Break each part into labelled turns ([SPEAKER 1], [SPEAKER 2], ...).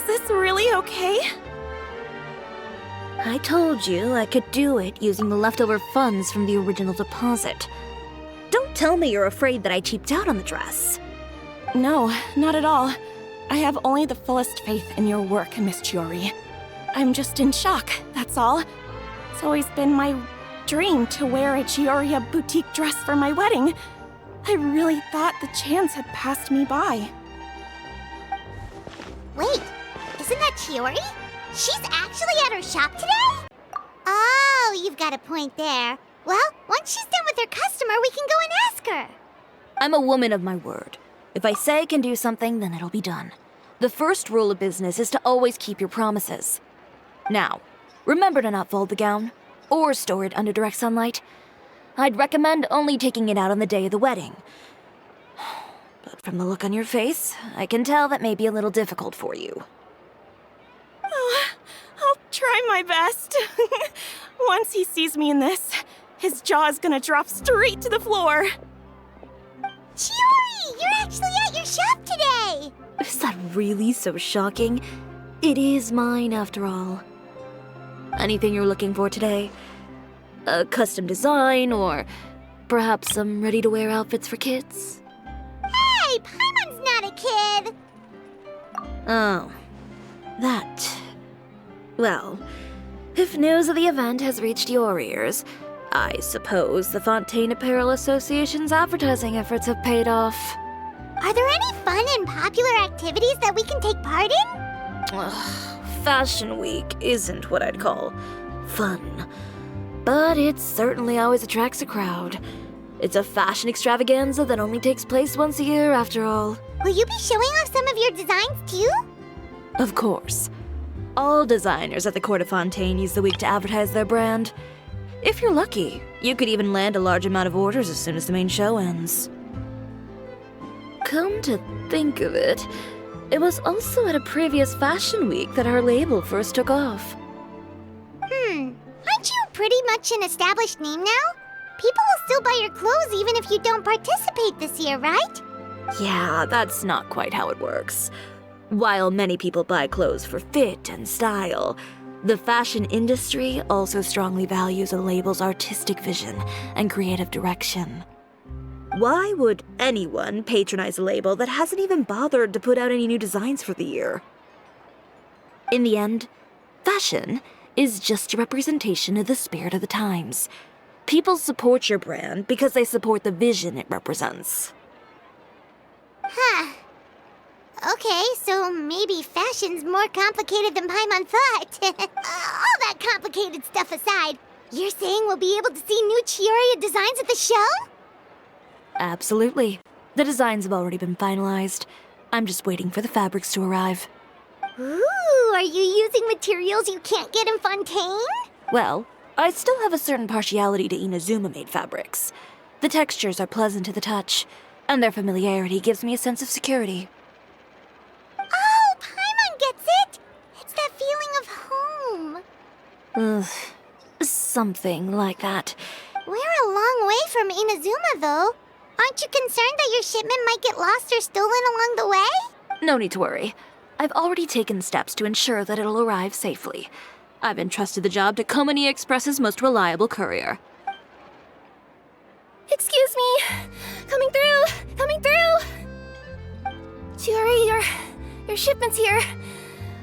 [SPEAKER 1] Is this really okay?
[SPEAKER 2] I told you I could do it using the leftover funds from the original deposit. Don't tell me you're afraid that I cheaped out on the dress.
[SPEAKER 1] No, not at all. I have only the fullest faith in your work, Miss Chiori. I'm just in shock, that's all. It's always been my dream to wear a Chioria boutique dress for my wedding. I really thought the chance had passed me by.
[SPEAKER 3] Wait, isn't that Chiori? She's actually at her shop today? Oh, you've got a point there. Well, once she's done with her customer, we can go and ask her.
[SPEAKER 2] I'm a woman of my word. If I say I can do something, then it'll be done. The first rule of business is to always keep your promises. Now, remember to not fold the gown, or store it under direct sunlight. I'd recommend only taking it out on the day of the wedding. But from the look on your face, I can tell that may be a little difficult for you.
[SPEAKER 1] Oh, I'll try my best. Once he sees me in this, his jaw is gonna drop straight to the floor.
[SPEAKER 3] Chiori, you're actually at your shop today!
[SPEAKER 2] Is that really so shocking? It is mine, after all. Anything you're looking for today? A custom design, or perhaps some ready-to-wear outfits for kids?
[SPEAKER 3] Hey, Paimon's not a kid!
[SPEAKER 2] Oh, that. Well, if news of the event has reached your ears, I suppose the Fontaine Apparel Association's advertising efforts have paid off.
[SPEAKER 3] Are there any fun and popular activities that we can take part in?
[SPEAKER 2] Ugh, Fashion Week isn't what I'd call fun. But it certainly always attracts a crowd. It's a fashion extravaganza that only takes place once a year, after all.
[SPEAKER 3] Will you be showing off some of your designs, too?
[SPEAKER 2] Of course. All designers at the Court of Fontaine use the week to advertise their brand. If you're lucky, you could even land a large amount of orders as soon as the main show ends. Come to think of it, it was also at a previous fashion week that our label first took off.
[SPEAKER 3] Aren't you pretty much an established name now? People will still buy your clothes even if you don't participate this year, right?
[SPEAKER 2] Yeah, that's not quite how it works. While many people buy clothes for fit and style, the fashion industry also strongly values a label's artistic vision and creative direction. Why would anyone patronize a label that hasn't even bothered to put out any new designs for the year? In the end, fashion is just a representation of the spirit of the times. People support your brand because they support the vision it represents.
[SPEAKER 3] Huh. Okay, so maybe fashion's more complicated than Paimon thought. All that complicated stuff aside, you're saying we'll be able to see new Chioria designs at the show?
[SPEAKER 2] Absolutely. The designs have already been finalized. I'm just waiting for the fabrics to arrive.
[SPEAKER 3] Ooh, are you using materials you can't get in Fontaine?
[SPEAKER 2] Well, I still have a certain partiality to Inazuma-made fabrics. The textures are pleasant to the touch, and their familiarity gives me a sense of security.
[SPEAKER 3] Oh, Paimon gets it! It's that feeling of home.
[SPEAKER 2] Ugh, something like that.
[SPEAKER 3] We're a long way from Inazuma, though. Aren't you concerned that your shipment might get lost or stolen along the way?
[SPEAKER 2] No need to worry. I've already taken steps to ensure that it'll arrive safely. I've entrusted the job to Komani Express's most reliable courier.
[SPEAKER 1] Excuse me! Coming through! Coming through! Chiori, your shipment's here.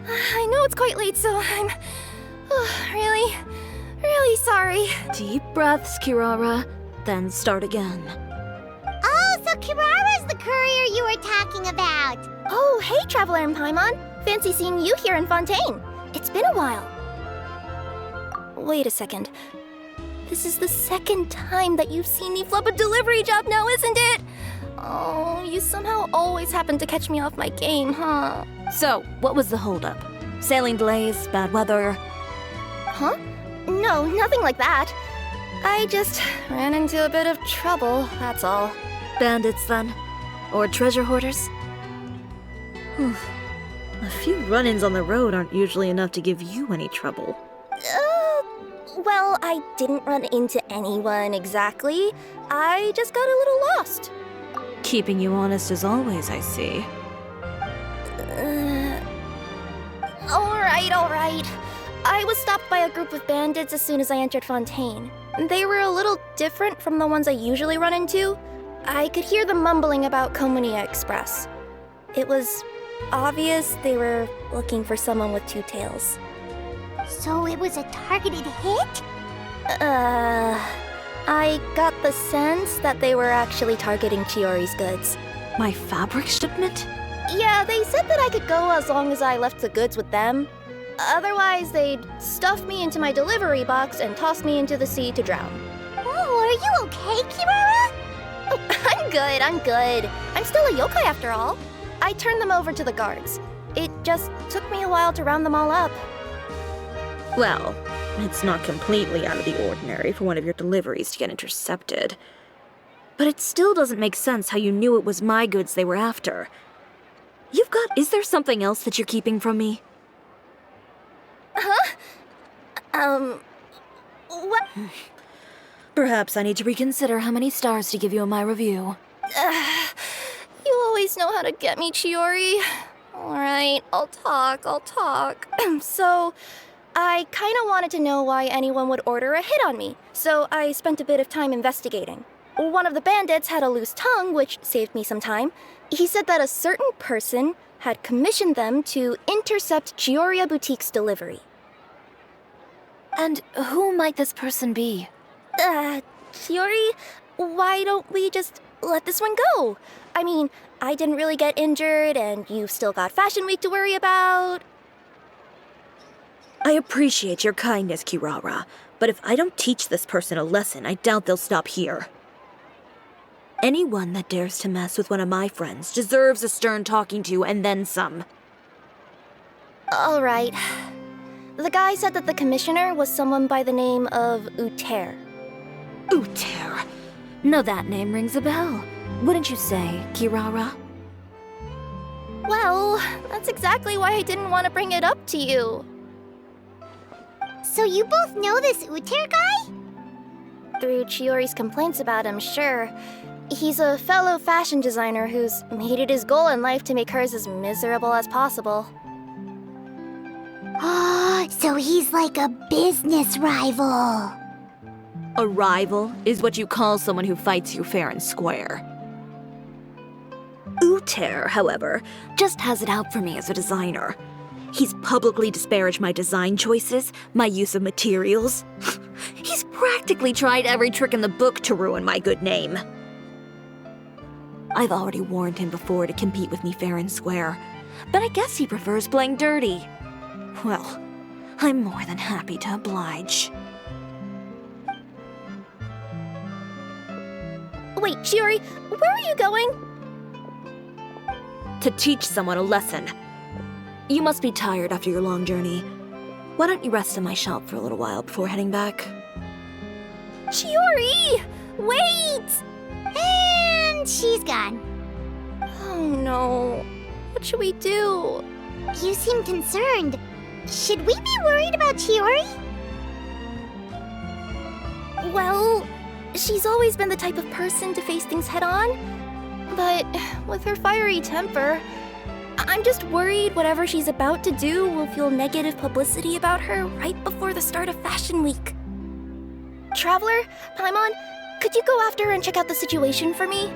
[SPEAKER 1] I know it's quite late, so I'm really sorry.
[SPEAKER 2] Deep breaths, Kirara, then start again.
[SPEAKER 3] Oh, so Kirara's the courier you were talking about.
[SPEAKER 1] Oh, hey, Traveler and Paimon. Fancy seeing you here in Fontaine. It's been a while. Wait a second. This is the second time that you've seen me flub a delivery job now, isn't it? Oh, you somehow always happen to catch me off my game, huh?
[SPEAKER 2] So, what was the holdup? Sailing delays, bad weather?
[SPEAKER 1] Huh? No, nothing like that. I just ran into a bit of trouble, that's all.
[SPEAKER 2] Bandits, then? Or treasure hoarders? A few run-ins on the road aren't usually enough to give you any trouble.
[SPEAKER 1] Well, I didn't run into anyone exactly. I just got a little lost.
[SPEAKER 2] Keeping you honest as always, I see.
[SPEAKER 1] Alright. I was stopped by a group of bandits as soon as I entered Fontaine. They were a little different from the ones I usually run into. I could hear them mumbling about Komunia Express. It was obvious they were looking for someone with two tails.
[SPEAKER 3] So it was a targeted hit?
[SPEAKER 1] I got the sense that they were actually targeting Chiori's goods.
[SPEAKER 2] My fabric shipment?
[SPEAKER 1] Yeah, they said that I could go as long as I left the goods with them. Otherwise, they'd stuff me into my delivery box and toss me into the sea to drown.
[SPEAKER 3] Oh, are you okay, Kirara?
[SPEAKER 1] Oh, I'm good. I'm still a yokai after all. I turned them over to the guards. It just took me a while to round them all up.
[SPEAKER 2] Well, it's not completely out of the ordinary for one of your deliveries to get intercepted. But it still doesn't make sense how you knew it was my goods they were after. Is there something else that you're keeping from me?
[SPEAKER 1] What?
[SPEAKER 2] Perhaps I need to reconsider how many stars to give you in my review.
[SPEAKER 1] You always know how to get me, Chiori. Alright, I'll talk. So, I kinda wanted to know why anyone would order a hit on me, so I spent a bit of time investigating. One of the bandits had a loose tongue, which saved me some time. He said that a certain person had commissioned them to intercept Chioria Boutique's delivery.
[SPEAKER 2] And who might this person be?
[SPEAKER 1] Chiori, why don't we just let this one go? I mean, I didn't really get injured, and you've still got Fashion Week to worry about.
[SPEAKER 2] I appreciate your kindness, Kirara, but if I don't teach this person a lesson, I doubt they'll stop here. Anyone that dares to mess with one of my friends deserves a stern talking to and then some.
[SPEAKER 1] All right. The guy said that the commissioner was someone by the name of Uter.
[SPEAKER 2] Uter. No, that name rings a bell. Wouldn't you say, Kirara?
[SPEAKER 1] Well, that's exactly why I didn't want to bring it up to you.
[SPEAKER 3] So you both know this Uter guy?
[SPEAKER 1] Through Chiori's complaints about him, sure. He's a fellow fashion designer who's made it his goal in life to make hers as miserable as possible.
[SPEAKER 3] Oh, so he's like a business rival.
[SPEAKER 2] A rival is what you call someone who fights you fair and square. Uter, however, just has it out for me as a designer. He's publicly disparaged my design choices, my use of materials. He's practically tried every trick in the book to ruin my good name. I've already warned him before to compete with me fair and square, but I guess he prefers playing dirty. Well, I'm more than happy to oblige.
[SPEAKER 1] Wait, Chiori, where are you going?
[SPEAKER 2] To teach someone a lesson. You must be tired after your long journey. Why don't you rest in my shop for a little while before heading back?
[SPEAKER 1] Chiori! Wait!
[SPEAKER 3] And she's gone.
[SPEAKER 1] Oh no. What should we do?
[SPEAKER 3] You seem concerned. Should we be worried about Chiori?
[SPEAKER 1] Well, she's always been the type of person to face things head on. But with her fiery temper, I'm just worried whatever she's about to do will feel negative publicity about her right before the start of Fashion Week. Traveler, Paimon, could you go after her and check out the situation for me?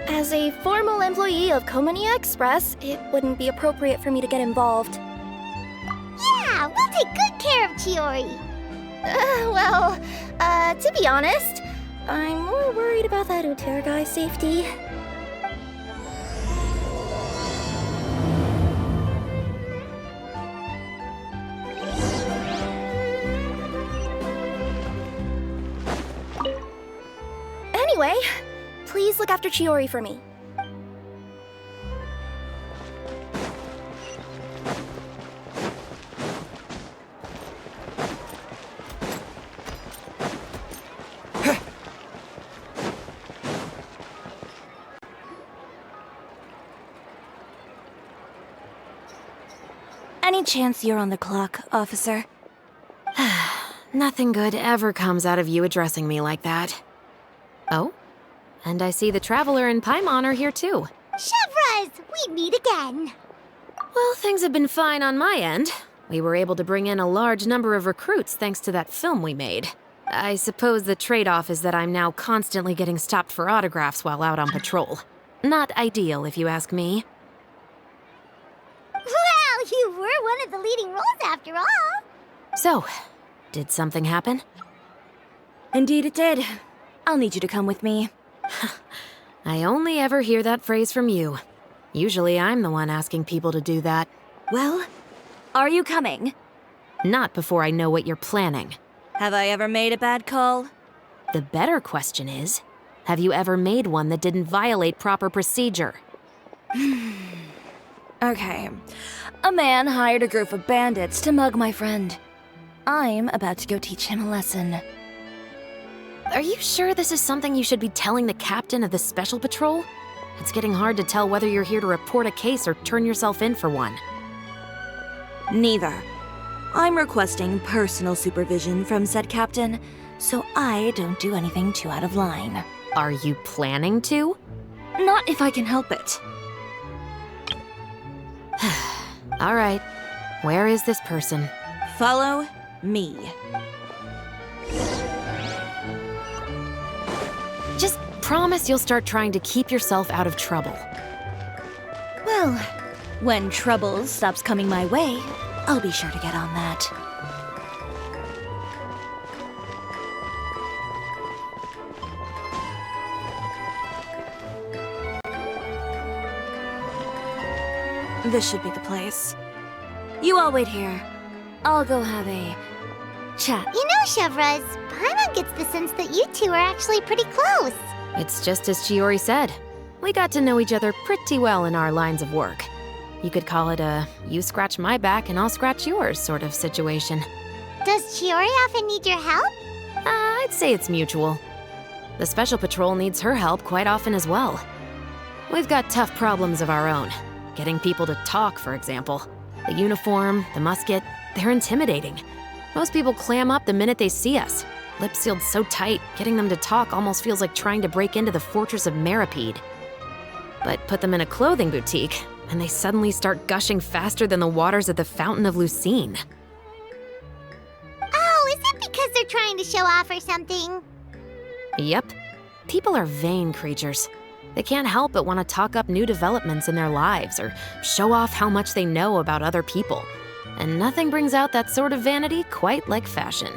[SPEAKER 1] As a formal employee of Komunia Express, it wouldn't be appropriate for me to get involved.
[SPEAKER 3] Yeah, we'll take good care of Chiori.
[SPEAKER 1] To be honest, I'm more worried about that Uter guy's safety. Anyway, please look after Chiori for me.
[SPEAKER 2] Any chance you're on the clock, officer?
[SPEAKER 4] Nothing good ever comes out of you addressing me like that. Oh, and I see the Traveler and Paimon are here too.
[SPEAKER 3] Chevras, we meet again.
[SPEAKER 4] Well, things have been fine on my end. We were able to bring in a large number of recruits thanks to that film we made. I suppose the trade-off is that I'm now constantly getting stopped for autographs while out on patrol. Not ideal, if you ask me.
[SPEAKER 3] Well, you were one of the leading roles after all.
[SPEAKER 4] So, did something happen?
[SPEAKER 2] Indeed it did. I'll need you to come with me.
[SPEAKER 4] I only ever hear that phrase from you. Usually I'm the one asking people to do that.
[SPEAKER 2] Well, are you coming?
[SPEAKER 4] Not before I know what you're planning.
[SPEAKER 2] Have I ever made a bad call?
[SPEAKER 4] The better question is, have you ever made one that didn't violate proper procedure?
[SPEAKER 2] Okay. A man hired a group of bandits to mug my friend. I'm about to go teach him a lesson.
[SPEAKER 4] Are you sure this is something you should be telling the captain of the Special Patrol? It's getting hard to tell whether you're here to report a case or turn yourself in for one.
[SPEAKER 2] Neither. I'm requesting personal supervision from said captain, so I don't do anything too out of line.
[SPEAKER 4] Are you planning to?
[SPEAKER 2] Not if I can help it.
[SPEAKER 4] All right. Where is this person?
[SPEAKER 2] Follow me.
[SPEAKER 4] Just promise you'll start trying to keep yourself out of trouble.
[SPEAKER 2] Well, when trouble stops coming my way, I'll be sure to get on that. This should be the place. You all wait here. I'll go have a chat.
[SPEAKER 3] You know, Chevraz, Paimon gets the sense that you two are actually pretty close.
[SPEAKER 4] It's just as Chiori said. We got to know each other pretty well in our lines of work. You could call it a you scratch my back and I'll scratch yours sort of situation.
[SPEAKER 3] Does Chiori often need your help?
[SPEAKER 4] I'd say it's mutual. The Special Patrol needs her help quite often as well. We've got tough problems of our own. Getting people to talk, for example. The uniform, the musket, they're intimidating. Most people clam up the minute they see us. Lips sealed so tight, getting them to talk almost feels like trying to break into the fortress of Meripede. But put them in a clothing boutique, and they suddenly start gushing faster than the waters at the Fountain of Lucine.
[SPEAKER 3] Oh, is it because they're trying to show off or something?
[SPEAKER 4] Yep. People are vain creatures. They can't help but want to talk up new developments in their lives or show off how much they know about other people. And nothing brings out that sort of vanity quite like fashion.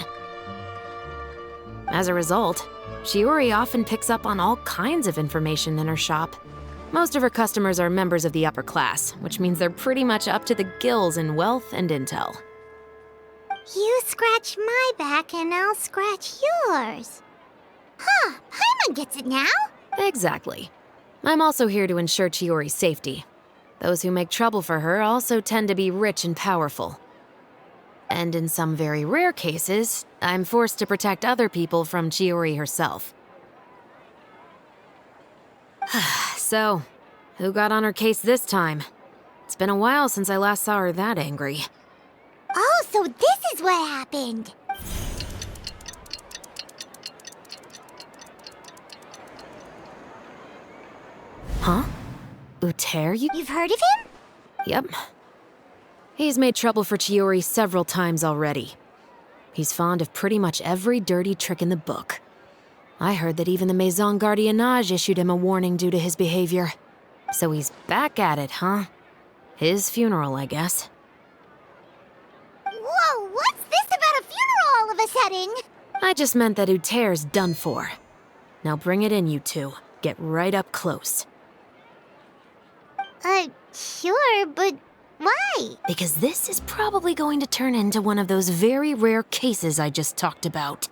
[SPEAKER 4] As a result, Chiori often picks up on all kinds of information in her shop. Most of her customers are members of the upper class, which means they're pretty much up to the gills in wealth and intel.
[SPEAKER 3] You scratch my back and I'll scratch yours. Huh, Paimon gets it now?
[SPEAKER 4] Exactly. I'm also here to ensure Chiori's safety. Those who make trouble for her also tend to be rich and powerful. And in some very rare cases, I'm forced to protect other people from Chiori herself. So, who got on her case this time? It's been a while since I last saw her that angry.
[SPEAKER 3] Oh, so this is what happened.
[SPEAKER 4] Huh? Uter,
[SPEAKER 3] You've heard of him?
[SPEAKER 4] Yep. He's made trouble for Chiori several times already. He's fond of pretty much every dirty trick in the book. I heard that even the Maison Gardiennage issued him a warning due to his behavior. So he's back at it, huh? His funeral, I guess.
[SPEAKER 3] Whoa, what's this about a funeral all of a sudden?
[SPEAKER 4] I just meant that Uter's done for. Now bring it in, you two. Get right up close.
[SPEAKER 3] Sure, but why?
[SPEAKER 4] Because this is probably going to turn into one of those very rare cases I just talked about.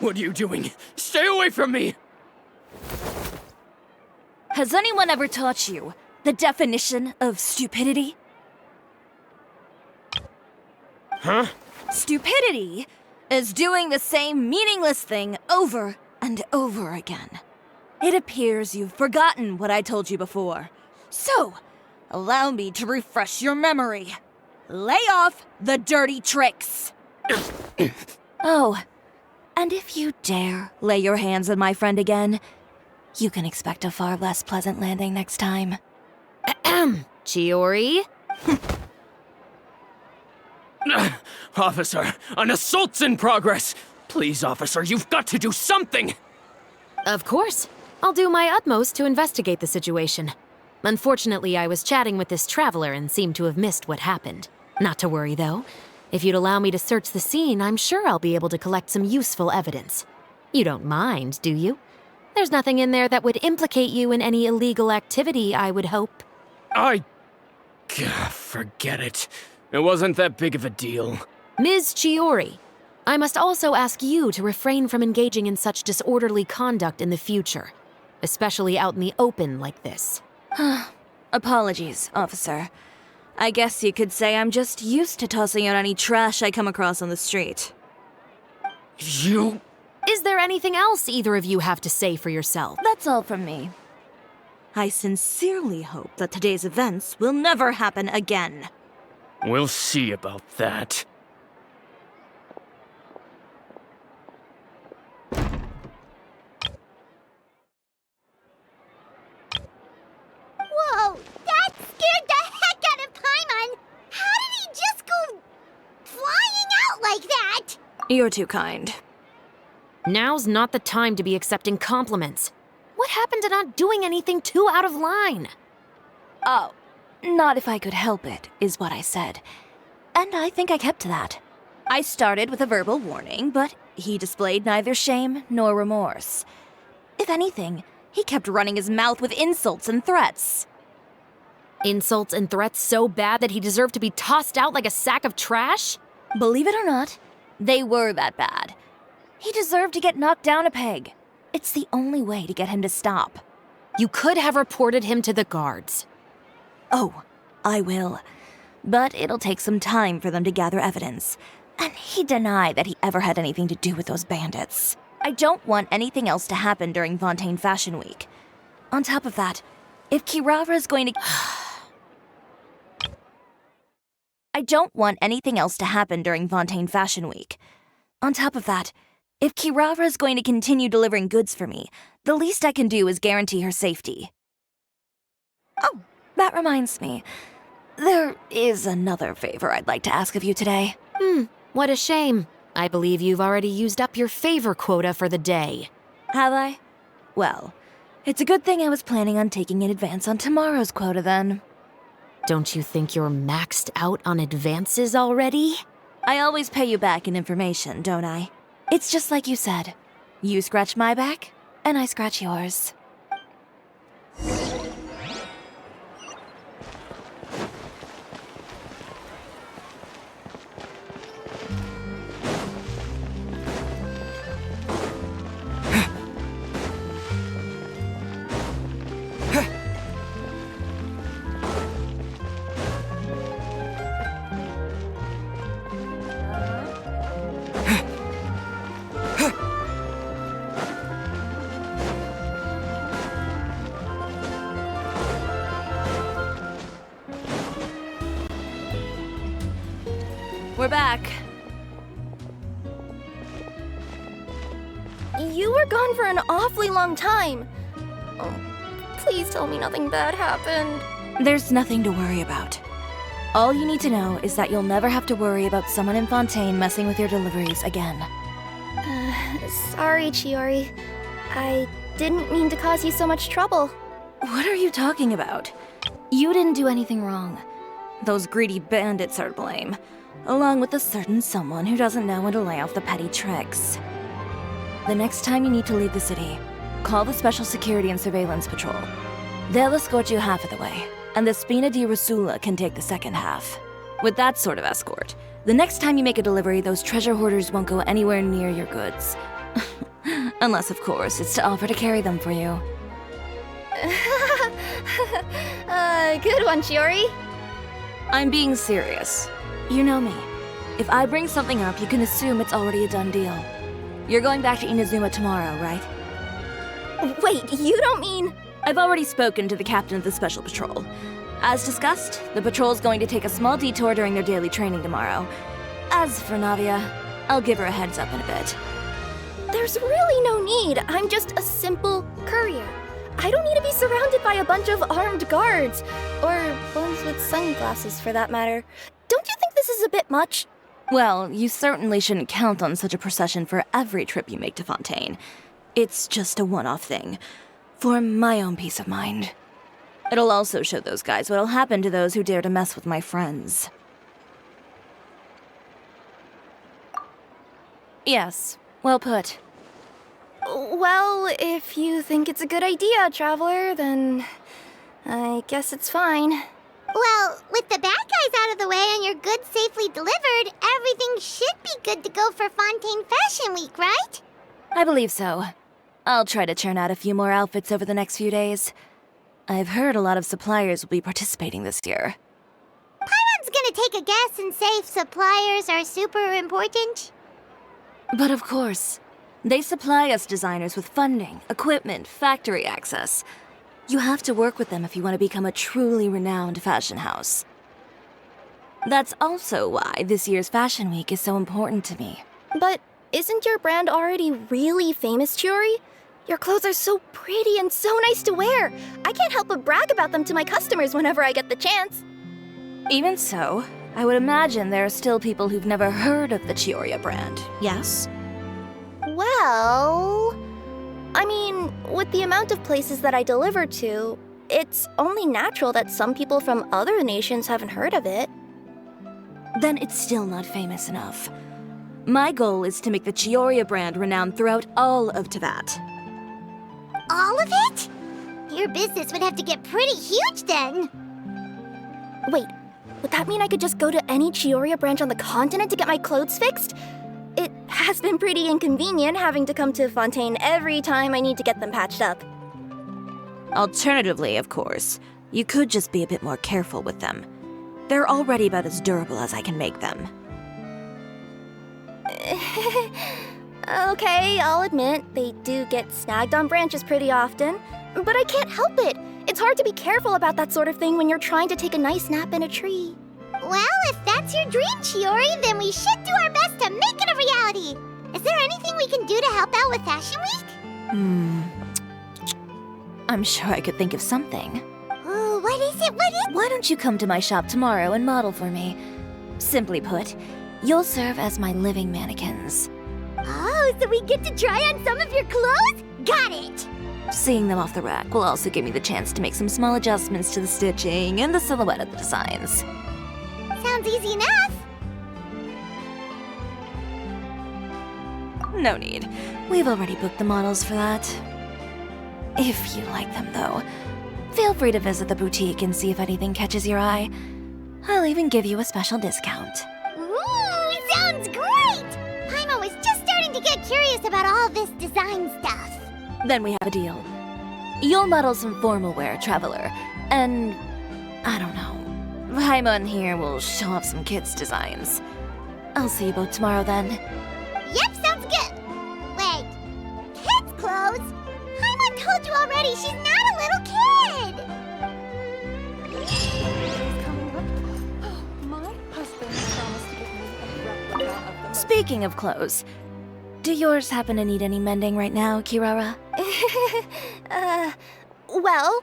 [SPEAKER 5] What are you doing? Stay away from me!
[SPEAKER 2] Has anyone ever taught you the definition of stupidity?
[SPEAKER 5] Huh?
[SPEAKER 2] Stupidity is doing the same meaningless thing over and over again. It appears you've forgotten what I told you before. So, allow me to refresh your memory. Lay off the dirty tricks! Oh, and if you dare lay your hands on my friend again, you can expect a far less pleasant landing next time.
[SPEAKER 4] Chiori?
[SPEAKER 5] Officer, an assault's in progress! Please, officer, you've got to do something!
[SPEAKER 4] Of course. I'll do my utmost to investigate the situation. Unfortunately, I was chatting with this traveler and seemed to have missed what happened. Not to worry, though. If you'd allow me to search the scene, I'm sure I'll be able to collect some useful evidence. You don't mind, do you? There's nothing in there that would implicate you in any illegal activity, I would hope.
[SPEAKER 5] Forget it. It wasn't that big of a deal.
[SPEAKER 4] Ms. Chiori, I must also ask you to refrain from engaging in such disorderly conduct in the future, especially out in the open like this.
[SPEAKER 2] Apologies, officer. I guess you could say I'm just used to tossing out any trash I come across on the street.
[SPEAKER 5] You...
[SPEAKER 4] Is there anything else either of you have to say for yourself?
[SPEAKER 2] That's all from me. I sincerely hope that today's events will never happen again.
[SPEAKER 5] We'll see about that.
[SPEAKER 3] Whoa, that scared the heck out of Paimon! How did he just go flying out like that?
[SPEAKER 2] You're too kind.
[SPEAKER 4] Now's not the time to be accepting compliments. What happened to not doing anything too out of line?
[SPEAKER 2] Oh, not if I could help it, is what I said. And I think I kept to that. I started with a verbal warning, but he displayed neither shame nor remorse. If anything, he kept running his mouth with insults and threats.
[SPEAKER 4] Insults and threats so bad that he deserved to be tossed out like a sack of trash?
[SPEAKER 2] Believe it or not, they were that bad. He deserved to get knocked down a peg. It's the only way to get him to stop.
[SPEAKER 4] You could have reported him to the guards.
[SPEAKER 2] Oh, I will. But it'll take some time for them to gather evidence. And he denied that he ever had anything to do with those bandits. I don't want anything else to happen during Fontaine Fashion Week. On top of that, if Kirara is going to... I don't want anything else to happen during Fontaine Fashion Week. On top of that, if Kirara is going to continue delivering goods for me, the least I can do is guarantee her safety. Oh, that reminds me. There is another favor I'd like to ask of you today.
[SPEAKER 4] What a shame. I believe you've already used up your favor quota for the day.
[SPEAKER 2] Have I? Well, it's a good thing I was planning on taking an advance on tomorrow's quota then.
[SPEAKER 4] Don't you think you're maxed out on advances already?
[SPEAKER 2] I always pay you back in information, don't I? It's just like you said. You scratch my back, and I scratch yours. We're back.
[SPEAKER 1] You were gone for an awfully long time. Oh, please tell me nothing bad happened.
[SPEAKER 2] There's nothing to worry about. All you need to know is that you'll never have to worry about someone in Fontaine messing with your deliveries again.
[SPEAKER 1] Sorry, Chiori. I didn't mean to cause you so much trouble.
[SPEAKER 2] What are you talking about? You didn't do anything wrong. Those greedy bandits are to blame, along with a certain someone who doesn't know when to lay off the petty tricks. The next time you need to leave the city, call the Special Security and Surveillance Patrol. They'll escort you half of the way, and the Spina di Rusula can take the second half. With that sort of escort, the next time you make a delivery, those treasure hoarders won't go anywhere near your goods. Unless, of course, it's to offer to carry them for you.
[SPEAKER 1] Good one, Chiori.
[SPEAKER 2] I'm being serious. You know me. If I bring something up, you can assume it's already a done deal. You're going back to Inazuma tomorrow, right?
[SPEAKER 1] Wait, you don't mean...
[SPEAKER 2] I've already spoken to the captain of the Special Patrol. As discussed, the patrol's going to take a small detour during their daily training tomorrow. As for Navia, I'll give her a heads up in a bit.
[SPEAKER 1] There's really no need. I'm just a simple courier. I don't need to be surrounded by a bunch of armed guards. Or ones with sunglasses, for that matter. Don't you think this is a bit much?
[SPEAKER 2] Well, you certainly shouldn't count on such a procession for every trip you make to Fontaine. It's just a one-off thing, for my own peace of mind. It'll also show those guys what'll happen to those who dare to mess with my friends. Yes, well put.
[SPEAKER 1] Well, if you think it's a good idea, Traveler, then I guess it's fine.
[SPEAKER 3] Well, with the bad guys out of the way and your goods safely delivered, everything should be good to go for Fontaine Fashion Week, right?
[SPEAKER 2] I believe so. I'll try to churn out a few more outfits over the next few days. I've heard a lot of suppliers will be participating this year.
[SPEAKER 3] Paimon's gonna take a guess and say suppliers are super important.
[SPEAKER 2] But of course, they supply us designers with funding, equipment, factory access. You have to work with them if you want to become a truly renowned fashion house. That's also why this year's Fashion Week is so important to me.
[SPEAKER 1] But isn't your brand already really famous, Chiori? Your clothes are so pretty and so nice to wear. I can't help but brag about them to my customers whenever I get the chance.
[SPEAKER 2] Even so, I would imagine there are still people who've never heard of the Cisoria brand, yes?
[SPEAKER 1] Well, I mean, with the amount of places that I deliver to, it's only natural that some people from other nations haven't heard of it.
[SPEAKER 2] Then it's still not famous enough. My goal is to make the Cisoria brand renowned throughout all of Teyvat.
[SPEAKER 3] All of it? Your business would have to get pretty huge then.
[SPEAKER 1] Wait, would that mean I could just go to any Cisoria branch on the continent to get my clothes fixed? It has been pretty inconvenient having to come to Fontaine every time I need to get them patched up.
[SPEAKER 2] Alternatively, of course, you could just be a bit more careful with them. They're already about as durable as I can make them.
[SPEAKER 1] Okay, I'll admit, they do get snagged on branches pretty often, but I can't help it. It's hard to be careful about that sort of thing when you're trying to take a nice nap in a tree.
[SPEAKER 3] Well, if that's your dream, Chiori, then we should do our best to make it a reality. Is there anything we can do to help out with Fashion Week?
[SPEAKER 2] I'm sure I could think of something.
[SPEAKER 3] Oh, what is it? What is it?
[SPEAKER 2] Why don't you come to my shop tomorrow and model for me? Simply put, you'll serve as my living mannequins.
[SPEAKER 3] Oh, so we get to try on some of your clothes? Got it!
[SPEAKER 2] Seeing them off the rack will also give me the chance to make some small adjustments to the stitching and the silhouette of the designs.
[SPEAKER 3] Sounds easy enough.
[SPEAKER 2] No need. We've already booked the models for that. If you like them, though, feel free to visit the boutique and see if anything catches your eye. I'll even give you a special discount.
[SPEAKER 3] Ooh, sounds great! Paimon was just starting to get curious about all this design stuff.
[SPEAKER 2] Then we have a deal. You'll model some formal wear, Traveler, and I don't know. Paimon here will show off some kids' designs. I'll see you both tomorrow then.
[SPEAKER 3] Yep, sounds good. Wait, kids' clothes? Paimon told you already, she's not a little kid.
[SPEAKER 6] My husband promised to give me a replica of the...
[SPEAKER 2] Speaking of clothes, do yours happen to need any mending right now, Kirara?
[SPEAKER 1] Well,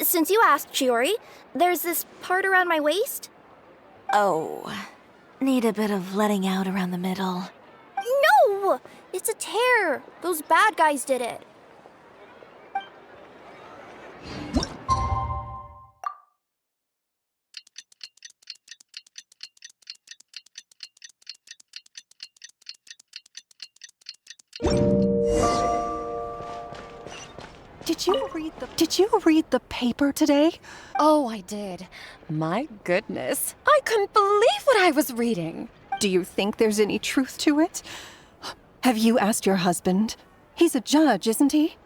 [SPEAKER 1] since you asked, Chiori, there's this part around my waist.
[SPEAKER 2] Oh, need a bit of letting out around the middle.
[SPEAKER 1] No! It's a tear. Those bad guys did it.
[SPEAKER 6] Did you read the paper today? Oh, I did. My goodness. I couldn't believe what I was reading. Do you think there's any truth to it? Have you asked your husband? He's a judge, isn't he?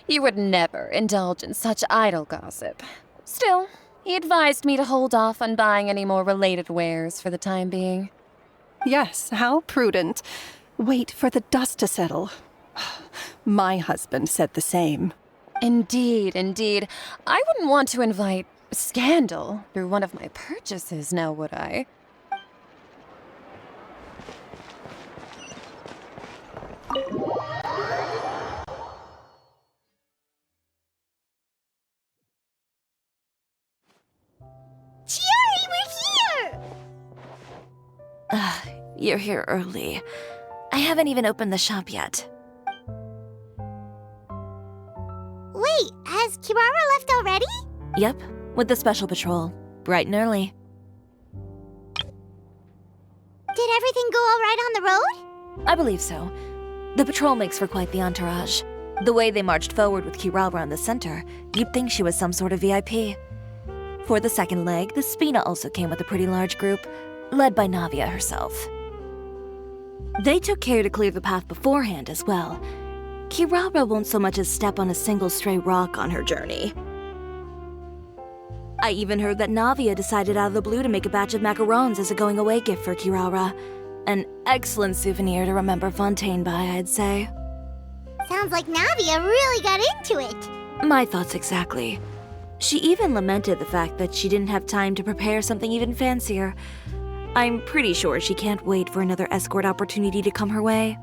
[SPEAKER 7] You would never indulge in such idle gossip. Still, he advised me to hold off on buying any more related wares for the time being.
[SPEAKER 6] Yes, how prudent. Wait for the dust to settle. My husband said the same.
[SPEAKER 7] Indeed, indeed. I wouldn't want to invite scandal through one of my purchases now, would I?
[SPEAKER 3] Chiori, we're here!
[SPEAKER 2] You're here early. I haven't even opened the shop yet.
[SPEAKER 3] Wait, has Kirara left already?
[SPEAKER 2] Yep, with the special patrol. Bright and early.
[SPEAKER 3] Did everything go all right on the road?
[SPEAKER 2] I believe so. The patrol makes for quite the entourage. The way they marched forward with Kirara in the center, you'd think she was some sort of VIP. For the second leg, the Spina also came with a pretty large group, led by Navia herself. They took care to clear the path beforehand as well. Kirara won't so much as step on a single stray rock on her journey. I even heard that Navia decided out of the blue to make a batch of macarons as a going-away gift for Kirara. An excellent souvenir to remember Fontaine by, I'd say.
[SPEAKER 3] Sounds like Navia really got into it.
[SPEAKER 2] My thoughts exactly. She even lamented the fact that she didn't have time to prepare something even fancier. I'm pretty sure she can't wait for another escort opportunity to come her way.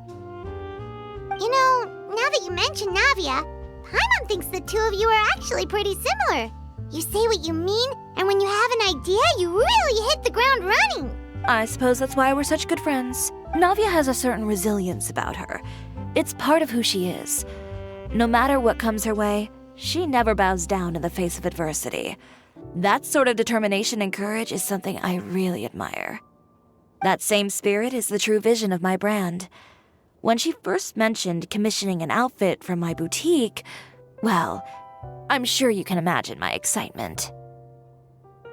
[SPEAKER 3] You know, now that you mention Navia, Paimon thinks the two of you are actually pretty similar. You say what you mean, and when you have an idea, you really hit the ground running.
[SPEAKER 2] I suppose that's why we're such good friends. Navia has a certain resilience about her. It's part of who she is. No matter what comes her way, she never bows down in the face of adversity. That sort of determination and courage is something I really admire. That same spirit is the true vision of my brand. When she first mentioned commissioning an outfit from my boutique, well, I'm sure you can imagine my excitement.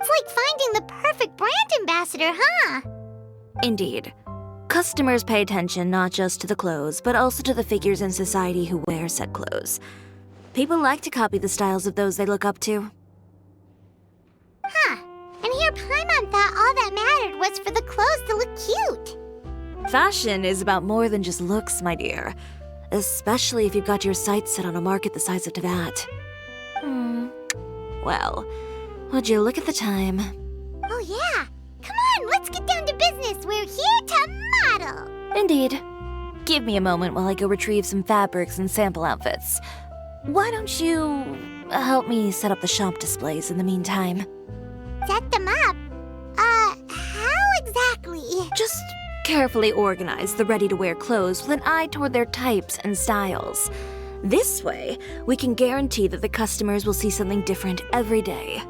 [SPEAKER 3] It's like finding the perfect brand ambassador, huh?
[SPEAKER 2] Indeed. Customers pay attention not just to the clothes, but also to the figures in society who wear said clothes. People like to copy the styles of those they look up to.
[SPEAKER 3] Huh. And here Paimon thought all that mattered was for the clothes to look cute.
[SPEAKER 2] Fashion is about more than just looks, my dear. Especially if you've got your sights set on a market the size of Teyvat. Well, would you look at the time?
[SPEAKER 3] Oh yeah. Come on, let's get down to business. We're here to model.
[SPEAKER 2] Indeed. Give me a moment while I go retrieve some fabrics and sample outfits. Why don't you help me set up the shop displays in the meantime?
[SPEAKER 3] Set them up? How exactly?
[SPEAKER 2] Just carefully organize the ready-to-wear clothes with an eye toward their types and styles. This way, we can guarantee that the customers will see something different every day.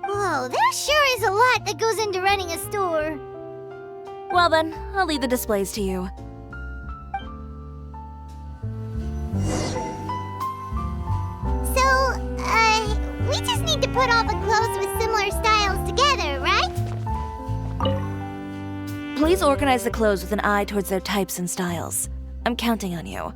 [SPEAKER 3] Whoa, there sure is a lot that goes into running a store.
[SPEAKER 2] Well then, I'll leave the displays to you.
[SPEAKER 3] So, we just need to put all the clothes with similar styles together, right?
[SPEAKER 2] Please organize the clothes with an eye towards their types and styles. I'm counting on you.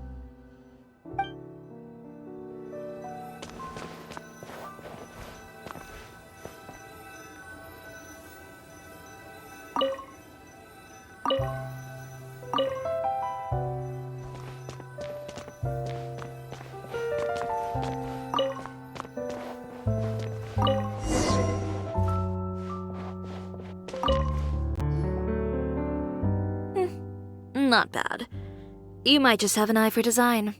[SPEAKER 2] Not bad. You might just have an eye for design.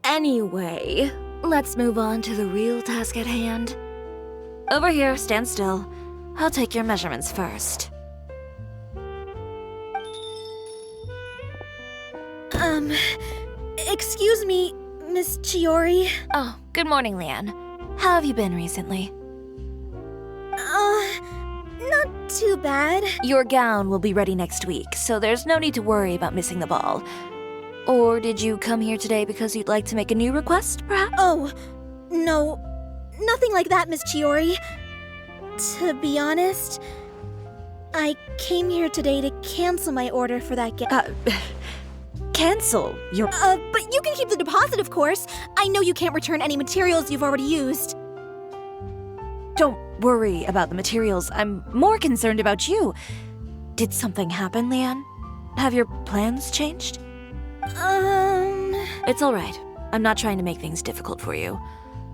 [SPEAKER 2] Anyway, let's move on to the real task at hand. Over here, stand still. I'll take your measurements first.
[SPEAKER 1] Excuse me, Miss Chiori.
[SPEAKER 2] Oh, good morning, Leanne. How have you been recently?
[SPEAKER 1] Not too bad.
[SPEAKER 2] Your gown will be ready next week, so there's no need to worry about missing the ball. Or did you come here today because you'd like to make a new request, perhaps?
[SPEAKER 1] Oh, no. Nothing like that, Miss Chiori. To be honest, I came here today to cancel my order for that
[SPEAKER 2] Cancel your...
[SPEAKER 1] But you can keep the deposit, of course. I know you can't return any materials you've already used.
[SPEAKER 2] Don't worry about the materials. I'm more concerned about you. Did something happen, Leanne? Have your plans changed? It's all right. I'm not trying to make things difficult for you.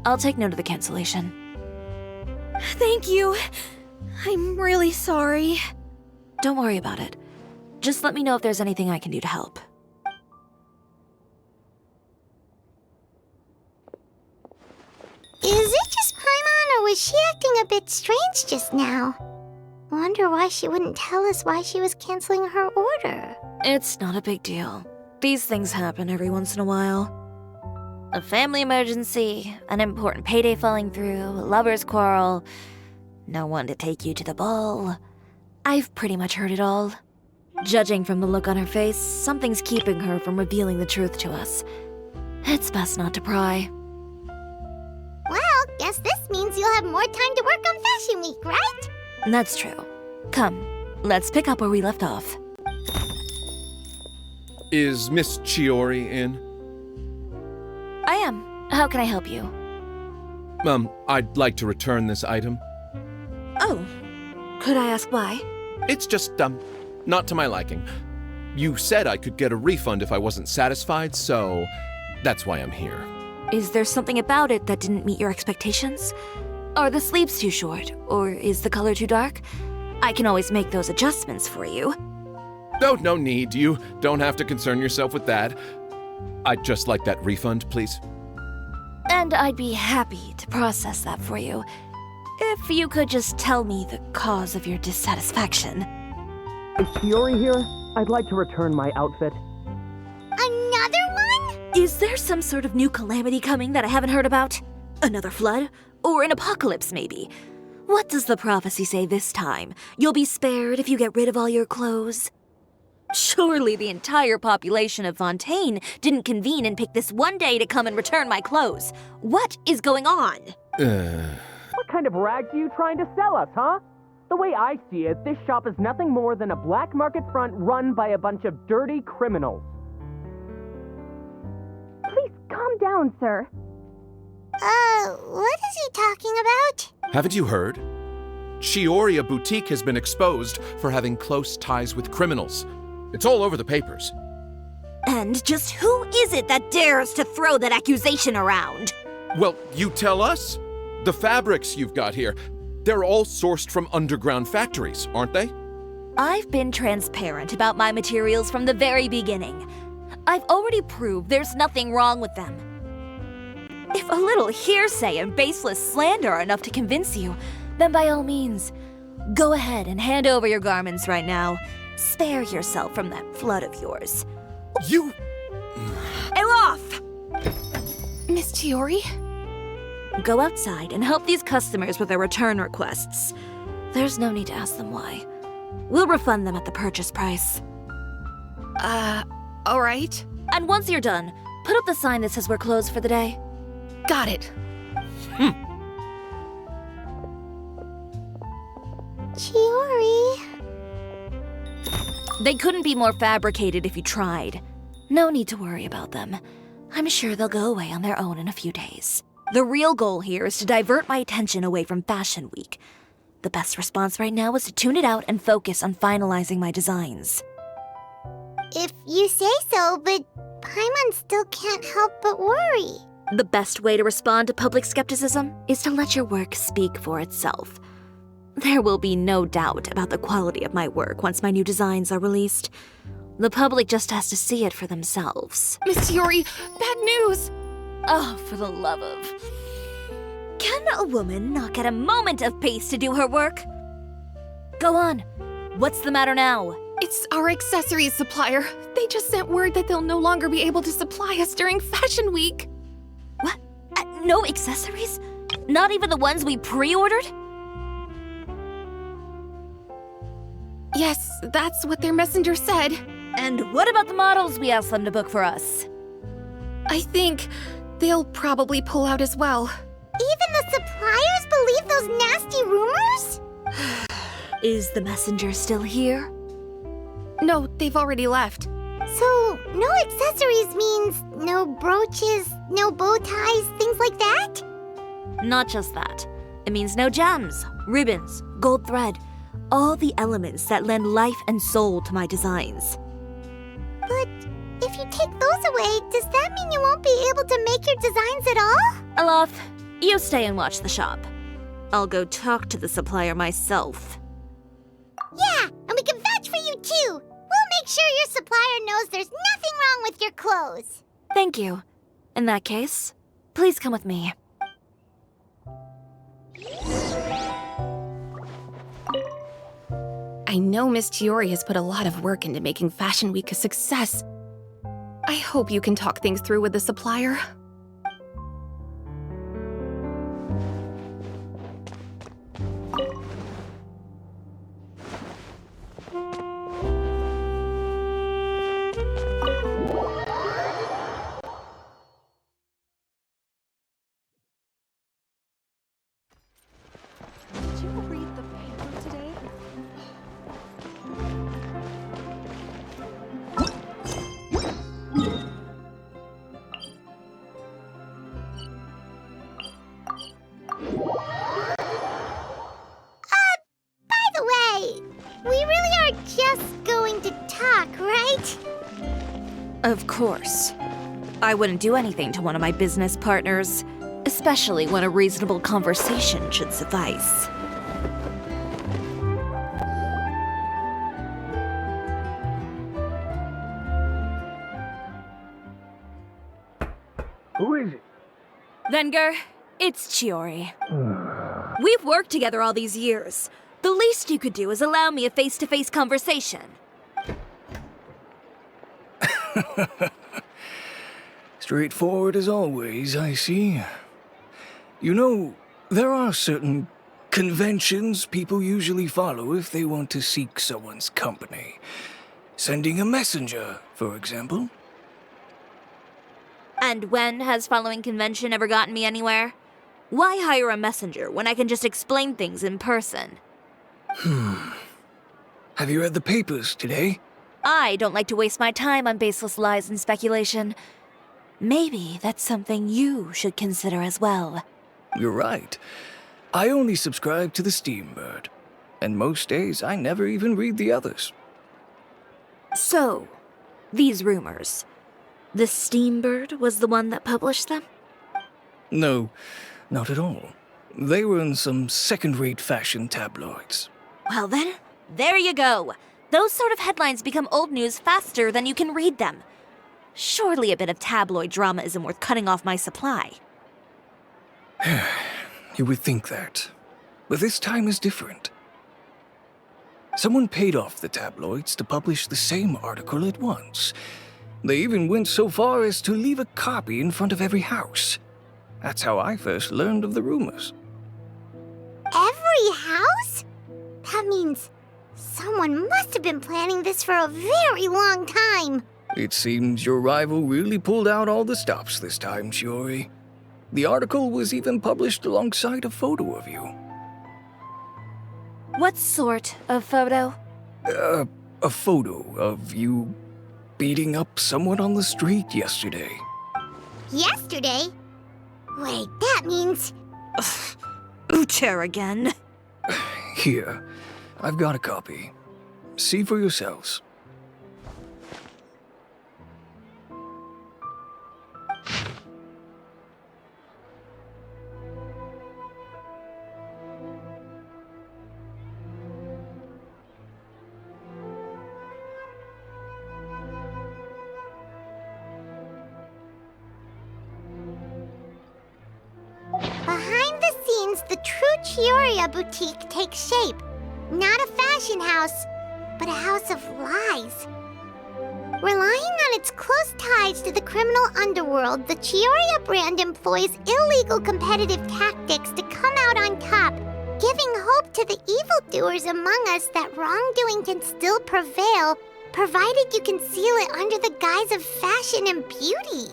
[SPEAKER 2] I'll take note of the cancellation. Thank you. I'm really sorry. Don't worry about it. Just let me know if there's anything I can do to help.
[SPEAKER 3] Is it just Paimon, or was she acting a bit strange just now? Wonder why she wouldn't tell us why she was canceling her order.
[SPEAKER 2] It's not a big deal. These things happen every once in a while. A family emergency, an important payday falling through, a lover's quarrel, no one to take you to the ball. I've pretty much heard it all. Judging from the look on her face, something's keeping her from revealing the truth to us. It's best not to pry.
[SPEAKER 3] Well, guess this means you'll have more time to work on Fashion Week, right?
[SPEAKER 2] That's true. Come, let's pick up where we left off.
[SPEAKER 8] Is Miss Chiori in?
[SPEAKER 2] I am. How can I help you?
[SPEAKER 8] I'd like to return this item.
[SPEAKER 2] Oh, could I ask why?
[SPEAKER 8] It's just, not to my liking. You said I could get a refund if I wasn't satisfied, so that's why I'm here.
[SPEAKER 2] Is there something about it that didn't meet your expectations? Are the sleeves too short, or is the color too dark? I can always make those adjustments for you.
[SPEAKER 8] No need. You don't have to concern yourself with that. I'd just like that refund, please.
[SPEAKER 2] And I'd be happy to process that for you. If you could just tell me the cause of your dissatisfaction.
[SPEAKER 5] Is Chiori here? I'd like to return my outfit.
[SPEAKER 3] Another one?
[SPEAKER 2] Is there some sort of new calamity coming that I haven't heard about? Another flood? Or an apocalypse, maybe? What does the prophecy say this time? You'll be spared if you get rid of all your clothes? Surely the entire population of Fontaine didn't convene and pick this one day to come and return my clothes. What is going on?
[SPEAKER 5] What kind of rags are you trying to sell us, huh? The way I see it, this shop is nothing more than a black market front run by a bunch of dirty criminals.
[SPEAKER 1] Please calm down, sir.
[SPEAKER 3] What is he talking about?
[SPEAKER 8] Haven't you heard? Chiori Boutique has been exposed for having close ties with criminals. It's all over the papers.
[SPEAKER 2] And just who is it that dares to throw that accusation around?
[SPEAKER 8] Well, you tell us. The fabrics you've got here, they're all sourced from underground factories, aren't they?
[SPEAKER 2] I've been transparent about my materials from the very beginning. I've already proved there's nothing wrong with them. If a little hearsay and baseless slander are enough to convince you, then by all means, go ahead and hand over your garments right now. Spare yourself from that flood of yours.
[SPEAKER 8] You...
[SPEAKER 2] Elof!
[SPEAKER 6] Miss Chiori?
[SPEAKER 2] Go outside and help these customers with their return requests. There's no need to ask them why. We'll refund them at the purchase price.
[SPEAKER 6] Alright.
[SPEAKER 2] And once you're done, put up the sign that says we're closed for the day.
[SPEAKER 6] Got it.
[SPEAKER 3] Chiori.
[SPEAKER 2] They couldn't be more fabricated if you tried. No need to worry about them. I'm sure they'll go away on their own in a few days. The real goal here is to divert my attention away from Fashion Week. The best response right now is to tune it out and focus on finalizing my designs.
[SPEAKER 3] If you say so, but Paimon still can't help but worry.
[SPEAKER 2] The best way to respond to public skepticism is to let your work speak for itself. There will be no doubt about the quality of my work once my new designs are released. The public just has to see it for themselves.
[SPEAKER 6] Miss Chiori, bad news!
[SPEAKER 2] Oh, for the love of... Can a woman not get a moment of peace to do her work? Go on. What's the matter now?
[SPEAKER 6] It's our accessories supplier. They just sent word that they'll no longer be able to supply us during Fashion Week.
[SPEAKER 2] What? No accessories? Not even the ones we pre-ordered?
[SPEAKER 6] Yes, that's what their messenger said.
[SPEAKER 2] And what about the models we asked them to book for us?
[SPEAKER 6] I think they'll probably pull out as well.
[SPEAKER 3] Even the suppliers believe those nasty rumors?
[SPEAKER 2] Is the messenger still here?
[SPEAKER 6] No, they've already left.
[SPEAKER 3] So, no accessories means no brooches, no bow ties, things like that?
[SPEAKER 2] Not just that. It means no gems, ribbons, gold thread, all the elements that lend life and soul to my designs.
[SPEAKER 3] But if you take those away, does that mean you won't be able to make your designs at all?
[SPEAKER 2] Alof, you stay and watch the shop. I'll go talk to the supplier myself.
[SPEAKER 3] Yeah, and we can vouch for you too. We'll make sure your supplier knows there's nothing wrong with your clothes.
[SPEAKER 2] Thank you. In that case, please come with me.
[SPEAKER 4] I know Miss Chiori has put a lot of work into making Fashion Week a success. I hope you can talk things through with the supplier.
[SPEAKER 6] Did you read the paper today?
[SPEAKER 3] By the way, we really are just going to talk, right?
[SPEAKER 2] Of course. I wouldn't do anything to one of my business partners, especially when a reasonable conversation should suffice.
[SPEAKER 9] Who is it?
[SPEAKER 2] Venger, it's Chiori. We've worked together all these years. The least you could do is allow me a face-to-face conversation.
[SPEAKER 9] Straightforward as always, I see. You know, there are certain conventions people usually follow if they want to seek someone's company. Sending a messenger, for example.
[SPEAKER 2] And when has following convention ever gotten me anywhere? Why hire a messenger when I can just explain things in person?
[SPEAKER 9] Have you read the papers today?
[SPEAKER 2] I don't like to waste my time on baseless lies and speculation. Maybe that's something you should consider as well.
[SPEAKER 9] You're right. I only subscribe to the Steambird. And most days I never even read the others.
[SPEAKER 2] So, these rumors. The Steambird was the one that published them?
[SPEAKER 9] No, not at all. They were in some second-rate fashion tabloids.
[SPEAKER 2] Well then, there you go. Those sort of headlines become old news faster than you can read them. Surely a bit of tabloid drama isn't worth cutting off my supply.
[SPEAKER 9] You would think that. But this time is different. Someone paid off the tabloids to publish the same article at once. They even went so far as to leave a copy in front of every house. That's how I first learned of the rumors.
[SPEAKER 3] Every house? That means someone must have been planning this for a very long time.
[SPEAKER 9] It seems your rival really pulled out all the stops this time, Chiori. The article was even published alongside a photo of you.
[SPEAKER 2] What sort of photo?
[SPEAKER 9] A photo of you beating up someone on the street yesterday.
[SPEAKER 3] Yesterday? Wait, that means...
[SPEAKER 2] Ucher again.
[SPEAKER 9] Here, I've got a copy. See for yourselves.
[SPEAKER 3] Behind the scenes, the true Chiori boutique takes shape. Not a fashion house, but a house of lies. Relying on its close ties to the criminal underworld, the Chiori brand employs illegal competitive tactics to come out on top, giving hope to the evildoers among us that wrongdoing can still prevail, provided you conceal it under the guise of fashion and beauty.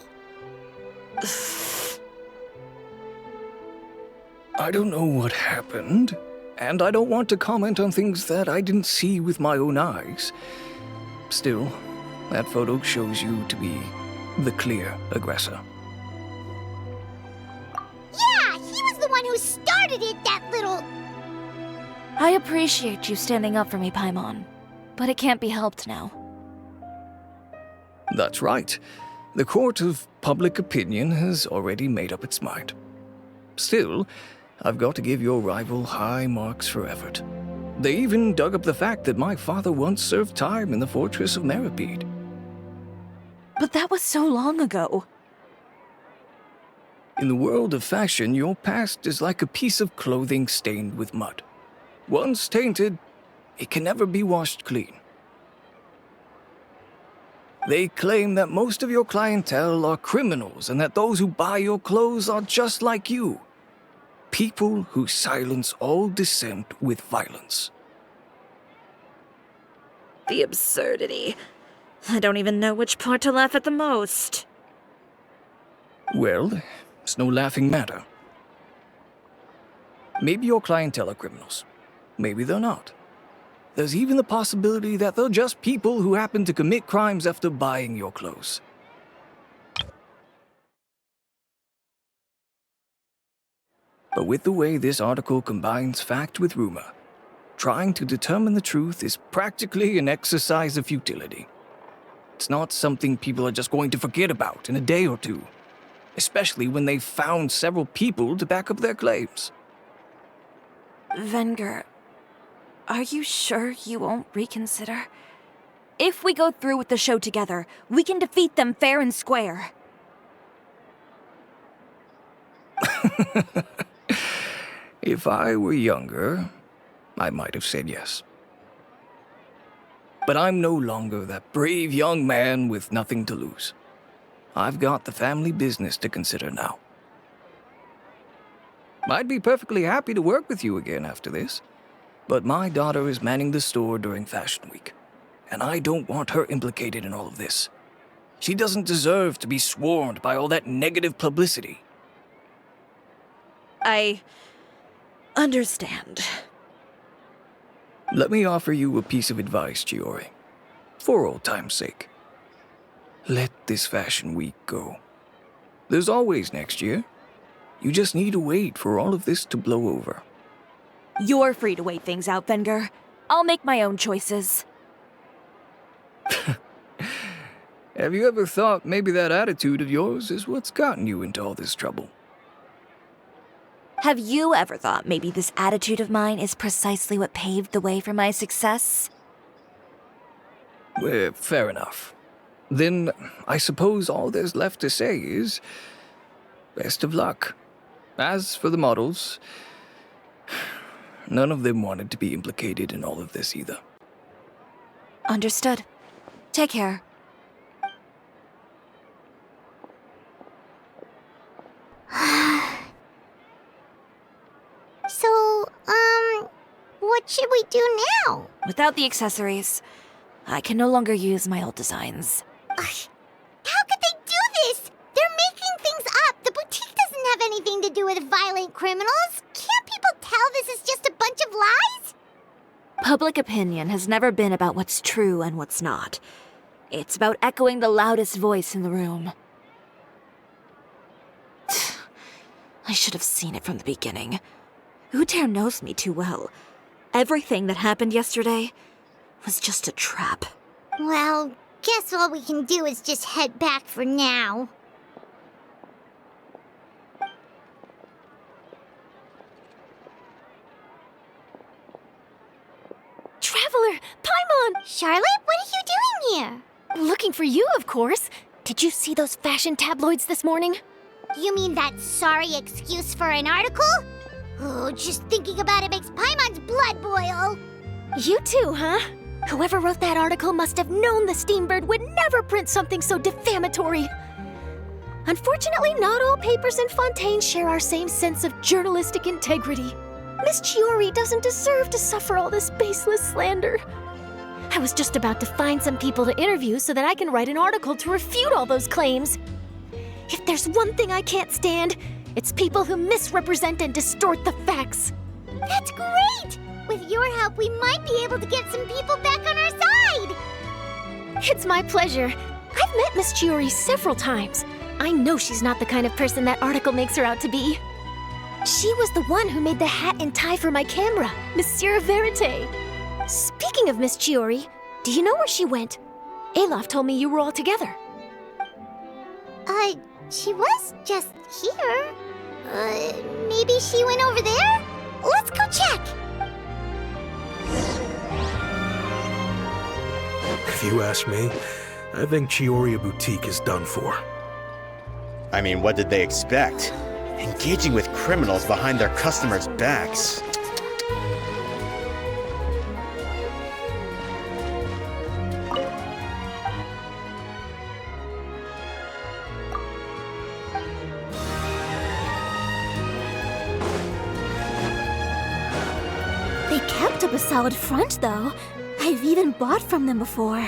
[SPEAKER 9] I don't know what happened, and I don't want to comment on things that I didn't see with my own eyes. Still, that photo shows you to be the clear aggressor.
[SPEAKER 3] Yeah, he was the one who started it, that little...
[SPEAKER 2] I appreciate you standing up for me, Paimon, but it can't be helped now.
[SPEAKER 9] That's right. The court of public opinion has already made up its mind. Still, I've got to give your rival high marks for effort. They even dug up the fact that my father once served time in the fortress of Meripede.
[SPEAKER 2] But that was so long ago.
[SPEAKER 9] In the world of fashion, your past is like a piece of clothing stained with mud. Once tainted, it can never be washed clean. They claim that most of your clientele are criminals and that those who buy your clothes are just like you. People who silence all dissent with violence.
[SPEAKER 2] The absurdity. I don't even know which part to laugh at the most.
[SPEAKER 9] Well, it's no laughing matter. Maybe your clientele are criminals. Maybe they're not. There's even the possibility that they're just people who happen to commit crimes after buying your clothes. But with the way this article combines fact with rumor, trying to determine the truth is practically an exercise of futility. It's not something people are just going to forget about in a day or two, especially when they've found several people to back up their claims.
[SPEAKER 2] Venger, are you sure you won't reconsider? If we go through with the show together, we can defeat them fair and square.
[SPEAKER 9] If I were younger, I might have said yes. But I'm no longer that brave young man with nothing to lose. I've got the family business to consider now. I'd be perfectly happy to work with you again after this, but my daughter is manning the store during Fashion Week, and I don't want her implicated in all of this. She doesn't deserve to be swarmed by all that negative publicity.
[SPEAKER 2] I understand.
[SPEAKER 9] Let me offer you a piece of advice, Chiori, for old time's sake. Let this Fashion Week go. There's always next year. You just need to wait for all of this to blow over.
[SPEAKER 2] You're free to wait things out, Venger. I'll make my own choices.
[SPEAKER 9] Have you ever thought maybe that attitude of yours is what's gotten you into all this trouble?
[SPEAKER 2] Have you ever thought maybe this attitude of mine is precisely what paved the way for my success?
[SPEAKER 9] Fair enough. Then I suppose all there's left to say is, best of luck. As for the models, none of them wanted to be implicated in all of this either.
[SPEAKER 2] Understood. Take care.
[SPEAKER 3] So, what should we do now?
[SPEAKER 2] Without the accessories, I can no longer use my old designs.
[SPEAKER 3] How could they do this? They're making things up. The boutique doesn't have anything to do with violent criminals. Can't people tell this is just a bunch of lies?
[SPEAKER 2] Public opinion has never been about what's true and what's not. It's about echoing the loudest voice in the room. I should have seen it from the beginning. Uter knows me too well. Everything that happened yesterday was just a trap.
[SPEAKER 3] Well, guess all we can do is just head back for now.
[SPEAKER 1] Traveler! Paimon!
[SPEAKER 3] Charlotte, what are you doing here?
[SPEAKER 1] Looking for you, of course. Did you see those fashion tabloids this morning?
[SPEAKER 3] You mean that sorry excuse for an article? Oh, just thinking about it makes Paimon's blood boil.
[SPEAKER 1] You too, huh? Whoever wrote that article must have known the Steambird would never print something so defamatory. Unfortunately, not all papers in Fontaine share our same sense of journalistic integrity. Miss Chiori doesn't deserve to suffer all this baseless slander. I was just about to find some people to interview so that I can write an article to refute all those claims. If there's one thing I can't stand, it's people who misrepresent and distort the facts.
[SPEAKER 3] That's great! With your help, we might be able to get some people back on our side!
[SPEAKER 1] It's my pleasure. I've met Miss Chiori several times. I know she's not the kind of person that article makes her out to be. She was the one who made the hat and tie for my camera, Monsieur Verite. Speaking of Miss Chiori, do you know where she went? Alof told me you were all together.
[SPEAKER 3] She was just here. Maybe she went over there? Let's go check!
[SPEAKER 10] If you ask me, I think Chiori Boutique is done for.
[SPEAKER 11] I mean, what did they expect? Engaging with criminals behind their customers' backs.
[SPEAKER 1] They kept up a solid front, though. I've even bought from them before.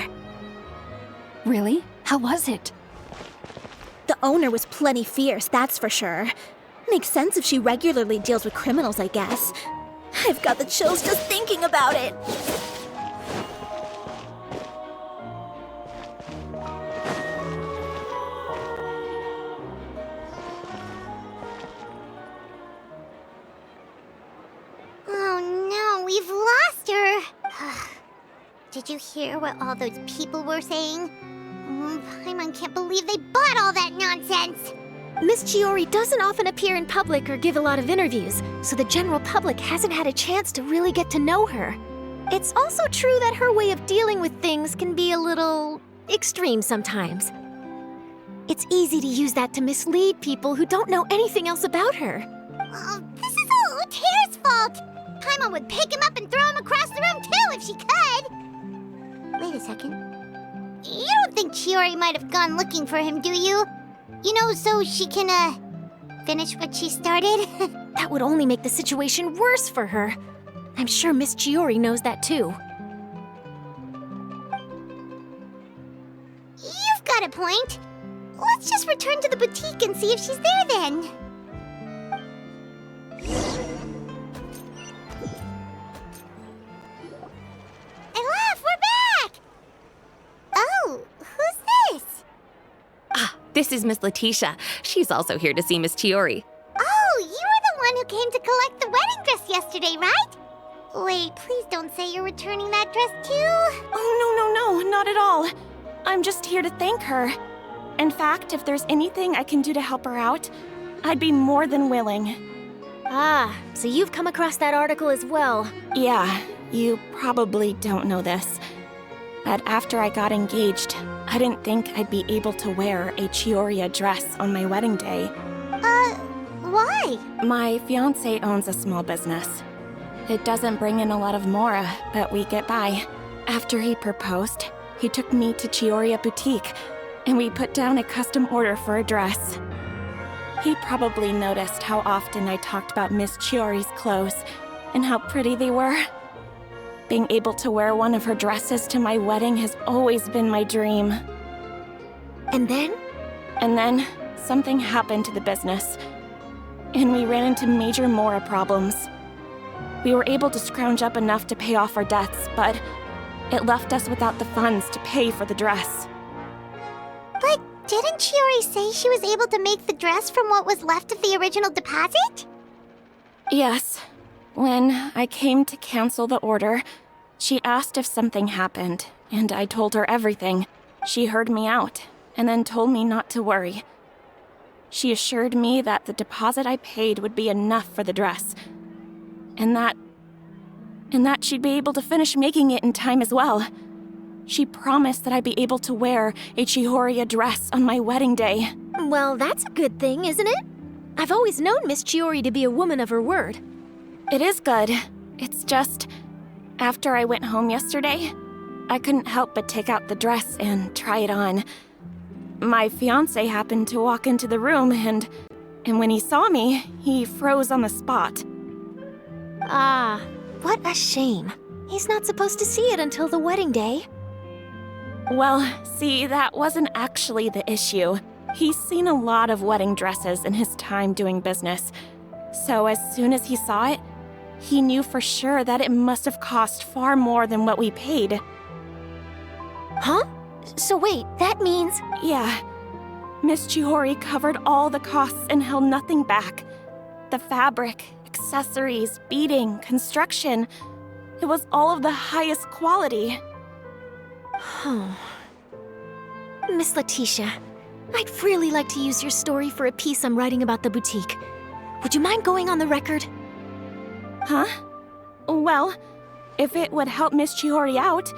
[SPEAKER 6] Really? How was it?
[SPEAKER 1] The owner was plenty fierce, that's for sure. Makes sense if she regularly deals with criminals, I guess. I've got the chills just thinking about it.
[SPEAKER 3] Oh no, we've lost her! Did you hear what all those people were saying? Paimon can't believe they bought all that nonsense!
[SPEAKER 1] Miss Chiori doesn't often appear in public or give a lot of interviews, so the general public hasn't had a chance to really get to know her. It's also true that her way of dealing with things can be a little extreme sometimes. It's easy to use that to mislead people who don't know anything else about her.
[SPEAKER 3] Oh, this is all Uter's fault! Paimon would pick him up and throw him across the room too if she could! Wait a second. You don't think Chiori might have gone looking for him, do you? You know, so she can, finish what she started?
[SPEAKER 1] That would only make the situation worse for her. I'm sure Miss Chiori knows that too.
[SPEAKER 3] You've got a point. Let's just return to the boutique and see if she's there then. Elaf, we're back! Oh, who's this?
[SPEAKER 4] This is Miss Letitia. She's also here to see Miss Chiori.
[SPEAKER 3] Oh, you were the one who came to collect the wedding dress yesterday, right? Wait, please don't say you're returning that dress too.
[SPEAKER 12] Oh, no, not at all. I'm just here to thank her. In fact, if there's anything I can do to help her out, I'd be more than willing.
[SPEAKER 1] Ah, so you've come across that article as well.
[SPEAKER 12] Yeah, you probably don't know this, but after I got engaged, I didn't think I'd be able to wear a Chiori dress on my wedding day.
[SPEAKER 3] Why?
[SPEAKER 12] My fiancé owns a small business. It doesn't bring in a lot of mora, but we get by. After he proposed, he took me to Chiori Boutique, and we put down a custom order for a dress. He probably noticed how often I talked about Miss Chiori's clothes and how pretty they were. Being able to wear one of her dresses to my wedding has always been my dream.
[SPEAKER 1] And then?
[SPEAKER 12] And then, something happened to the business, and we ran into major mora problems. We were able to scrounge up enough to pay off our debts, but it left us without the funds to pay for the dress.
[SPEAKER 3] But didn't Chiori say she was able to make the dress from what was left of the original deposit?
[SPEAKER 12] Yes. When I came to cancel the order, she asked if something happened, and I told her everything. She heard me out, and then told me not to worry. She assured me that the deposit I paid would be enough for the dress, and that she'd be able to finish making it in time as well. She promised that I'd be able to wear a Chiori dress on my wedding day.
[SPEAKER 1] Well, that's a good thing, isn't it? I've always known Miss Chiori to be a woman of her word.
[SPEAKER 12] It is good. It's just, after I went home yesterday, I couldn't help but take out the dress and try it on. My fiancé happened to walk into the room, and when he saw me, he froze on the spot.
[SPEAKER 1] Ah, what a shame. He's not supposed to see it until the wedding day.
[SPEAKER 12] Well, see, that wasn't actually the issue. He's seen a lot of wedding dresses in his time doing business. So as soon as he saw it, he knew for sure that it must have cost far more than what we paid.
[SPEAKER 1] Huh? So wait, that means...
[SPEAKER 12] Yeah. Miss Chiori covered all the costs and held nothing back. The fabric, accessories, beading, construction. It was all of the highest quality.
[SPEAKER 1] Oh. Miss Letitia, I'd really like to use your story for a piece I'm writing about the boutique.
[SPEAKER 4] Would you mind going on the record?
[SPEAKER 12] Huh? Well, if it would help Miss Chiori out,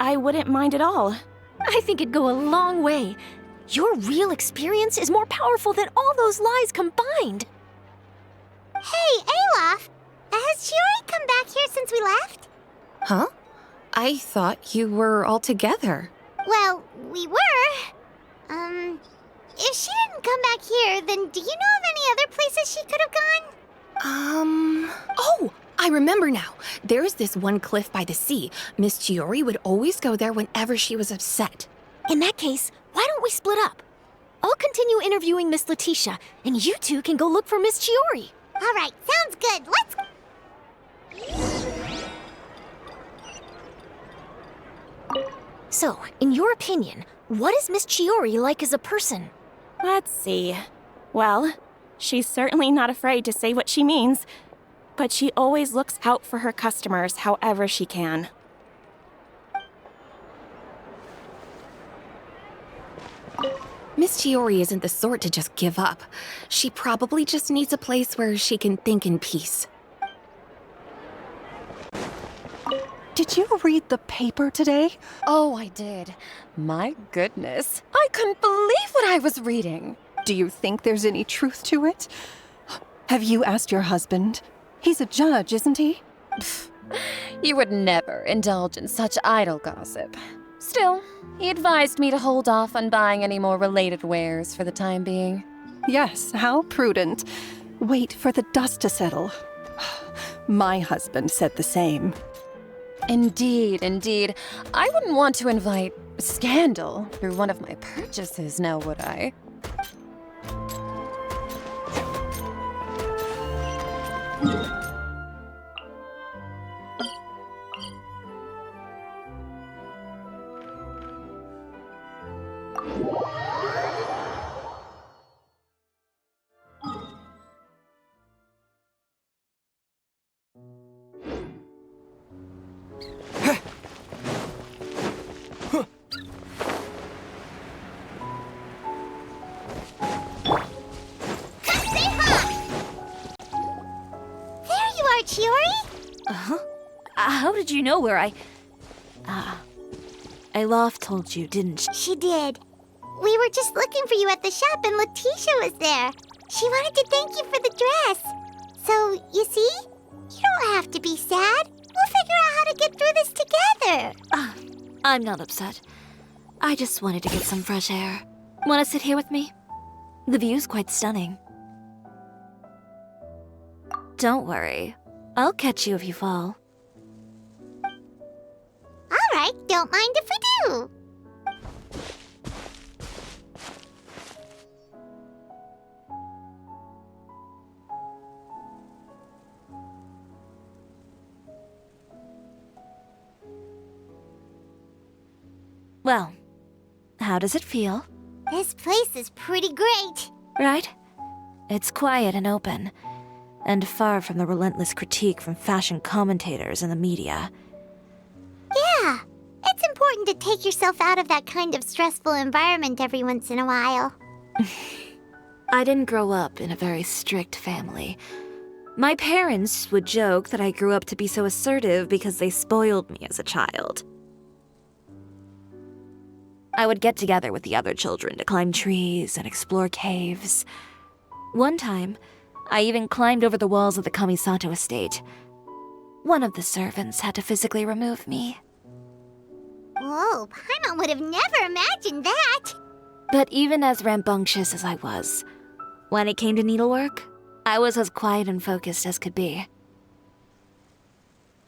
[SPEAKER 12] I wouldn't mind at all.
[SPEAKER 4] I think it'd go a long way. Your real experience is more powerful than all those lies combined.
[SPEAKER 3] Hey, Olaf! Has Chiori come back here since we left?
[SPEAKER 6] Huh? I thought you were all together.
[SPEAKER 3] Well, we were. If she didn't come back here, then do you know of any other places she could have gone?
[SPEAKER 6] Oh, I remember now. There's this one cliff by the sea. Miss Chiori would always go there whenever she was upset.
[SPEAKER 4] In that case, why don't we split up? I'll continue interviewing Miss Letitia, and you two can go look for Miss Chiori.
[SPEAKER 3] All right, sounds good. Let's...
[SPEAKER 4] So, in your opinion, what is Miss Chiori like as a person?
[SPEAKER 12] Let's see. Well, she's certainly not afraid to say what she means, but she always looks out for her customers however she can.
[SPEAKER 6] Miss Chiori isn't the sort to just give up. She probably just needs a place where she can think in peace.
[SPEAKER 7] Did you read the paper today? Oh, I did. My goodness. I couldn't believe what I was reading.
[SPEAKER 6] Do you think there's any truth to it? Have you asked your husband? He's a judge, isn't he?
[SPEAKER 7] You would never indulge in such idle gossip. Still, he advised me to hold off on buying any more related wares for the time being.
[SPEAKER 6] Yes, how prudent. Wait for the dust to settle. My husband said the same.
[SPEAKER 7] Indeed, indeed. I wouldn't want to invite scandal through one of my purchases, now would I?
[SPEAKER 3] Chiori?
[SPEAKER 2] How did you know where Ilof told you, didn't she?
[SPEAKER 3] She did. We were just looking for you at the shop and Letitia was there. She wanted to thank you for the dress. So, you see? You don't have to be sad. We'll figure out how to get through this together.
[SPEAKER 2] I'm not upset. I just wanted to get some fresh air. Want to sit here with me? The view's quite stunning. Don't worry. I'll catch you if you fall.
[SPEAKER 3] All right, don't mind if we do.
[SPEAKER 2] Well, how does it feel?
[SPEAKER 3] This place is pretty great.
[SPEAKER 2] Right? It's quiet and open, and far from the relentless critique from fashion commentators and the media.
[SPEAKER 3] Yeah, it's important to take yourself out of that kind of stressful environment every once in a while.
[SPEAKER 2] I didn't grow up in a very strict family. My parents would joke that I grew up to be so assertive because they spoiled me as a child. I would get together with the other children to climb trees and explore caves. One time, I even climbed over the walls of the Kamisato estate. One of the servants had to physically remove me.
[SPEAKER 3] Whoa, Paimon would have never imagined that.
[SPEAKER 2] But even as rambunctious as I was, when it came to needlework, I was as quiet and focused as could be.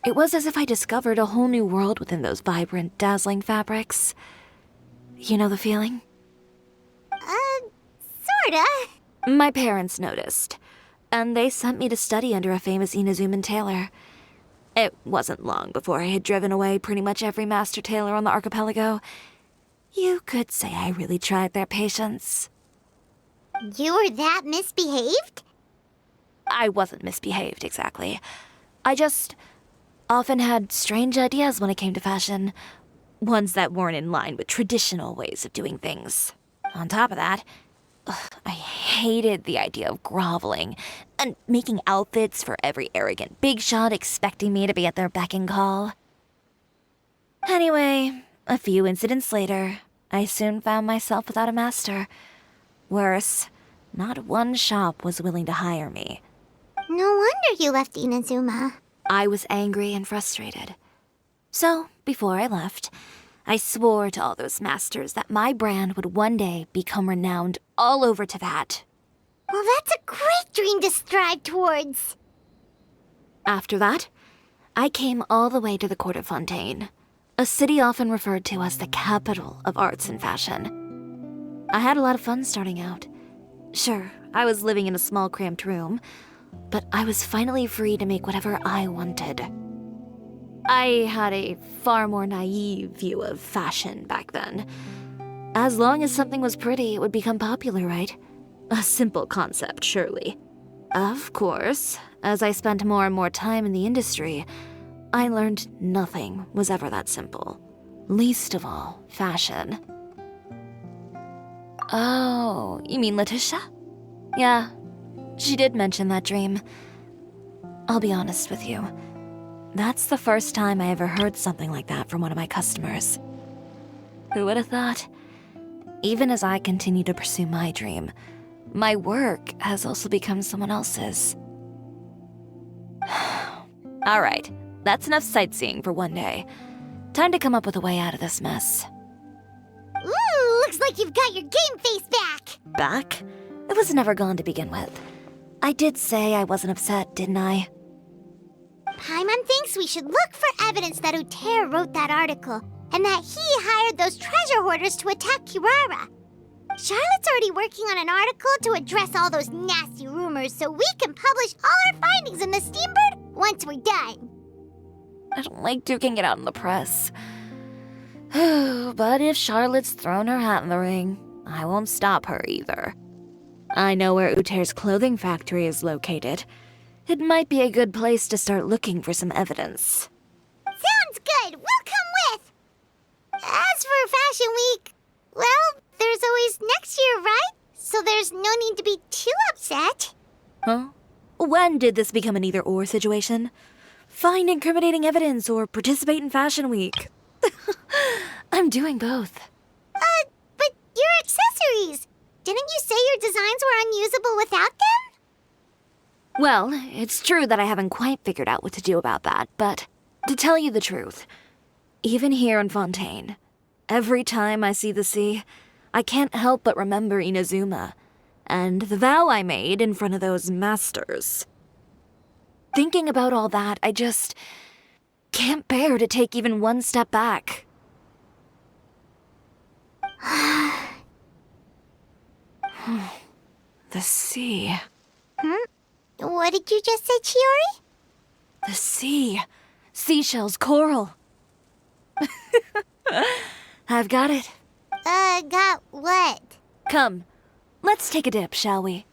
[SPEAKER 2] It was as if I discovered a whole new world within those vibrant, dazzling fabrics. You know the feeling?
[SPEAKER 3] Sorta.
[SPEAKER 2] My parents noticed, and they sent me to study under a famous Inazuman tailor. It wasn't long before I had driven away pretty much every master tailor on the archipelago. You could say I really tried their patience.
[SPEAKER 3] You were that misbehaved?
[SPEAKER 2] I wasn't misbehaved, exactly. I just often had strange ideas when it came to fashion. Ones that weren't in line with traditional ways of doing things. On top of that, I hated the idea of groveling and making outfits for every arrogant big shot expecting me to be at their beck and call. Anyway, a few incidents later, I soon found myself without a master. Worse, not one shop was willing to hire me.
[SPEAKER 3] No wonder you left Inazuma.
[SPEAKER 2] I was angry and frustrated. So, before I left, I swore to all those masters that my brand would one day become renowned all over Teyvat.
[SPEAKER 3] Well, that's a great dream to strive towards.
[SPEAKER 2] After that, I came all the way to the court of Fontaine, a city often referred to as the capital of arts and fashion. I had a lot of fun starting out. Sure, I was living in a small cramped room, but I was finally free to make whatever I wanted. I had a far more naive view of fashion back then. As long as something was pretty, it would become popular, right? A simple concept, surely. Of course, as I spent more and more time in the industry, I learned nothing was ever that simple. Least of all, fashion. Oh, you mean Letitia? Yeah, she did mention that dream. I'll be honest with you. That's the first time I ever heard something like that from one of my customers. Who would have thought? Even as I continue to pursue my dream, my work has also become someone else's. All right, that's enough sightseeing for one day. Time to come up with a way out of this mess.
[SPEAKER 3] Ooh, looks like you've got your game face back.
[SPEAKER 2] Back? It was never gone to begin with. I did say I wasn't upset, didn't I?
[SPEAKER 3] Paimon thinks we should look for evidence that Uter wrote that article, and that he hired those treasure hoarders to attack Kirara. Charlotte's already working on an article to address all those nasty rumors so we can publish all our findings in the Steambird once we're done.
[SPEAKER 2] I don't like duking it out in the press. But if Charlotte's thrown her hat in the ring, I won't stop her either. I know where Uter's clothing factory is located. It might be a good place to start looking for some evidence.
[SPEAKER 3] Sounds good. We'll come with. As for Fashion Week, well, there's always next year, right? So there's no need to be too upset.
[SPEAKER 2] Huh? When did this become an either-or situation? Find incriminating evidence or participate in Fashion Week. I'm doing both.
[SPEAKER 3] But your accessories! Didn't you say your designs were unusable without them?
[SPEAKER 2] Well, it's true that I haven't quite figured out what to do about that, but to tell you the truth, even here in Fontaine, every time I see the sea, I can't help but remember Inazuma, and the vow I made in front of those masters. Thinking about all that, I just can't bear to take even one step back. The sea.
[SPEAKER 3] What did you just say, Chiori?
[SPEAKER 2] The sea. Seashells, coral. I've got it.
[SPEAKER 3] Got what?
[SPEAKER 2] Come, let's take a dip, shall we?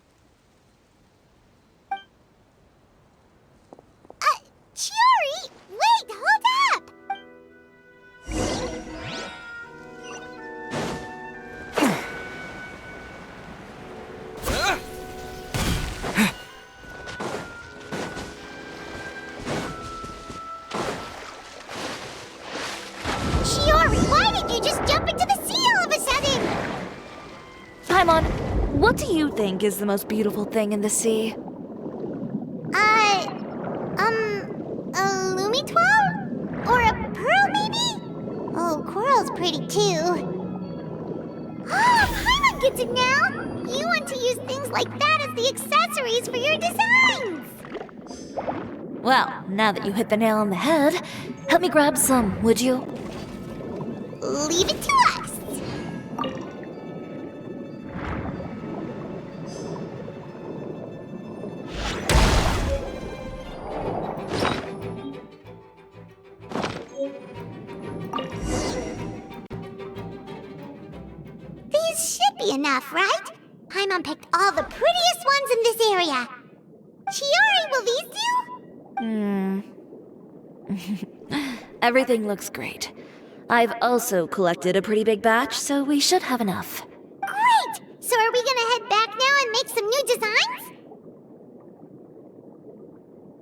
[SPEAKER 3] Chiori! Wait, hold up! Chiori, why did you just jump into the sea all of a sudden?
[SPEAKER 2] Paimon, what do you think is the most beautiful thing in the sea?
[SPEAKER 3] A Lumitwal? Or a pearl, maybe? Oh, coral's pretty too. Oh, Paimon gets it now! You want to use things like that as the accessories for your designs!
[SPEAKER 2] Well, now that you hit the nail on the head, help me grab some, would you?
[SPEAKER 3] Leave it to us! These should be enough, right? Paimon picked all the prettiest ones in this area. Chiori, will these do?
[SPEAKER 2] Everything looks great. I've also collected a pretty big batch, so we should have enough.
[SPEAKER 3] Great! So are we gonna head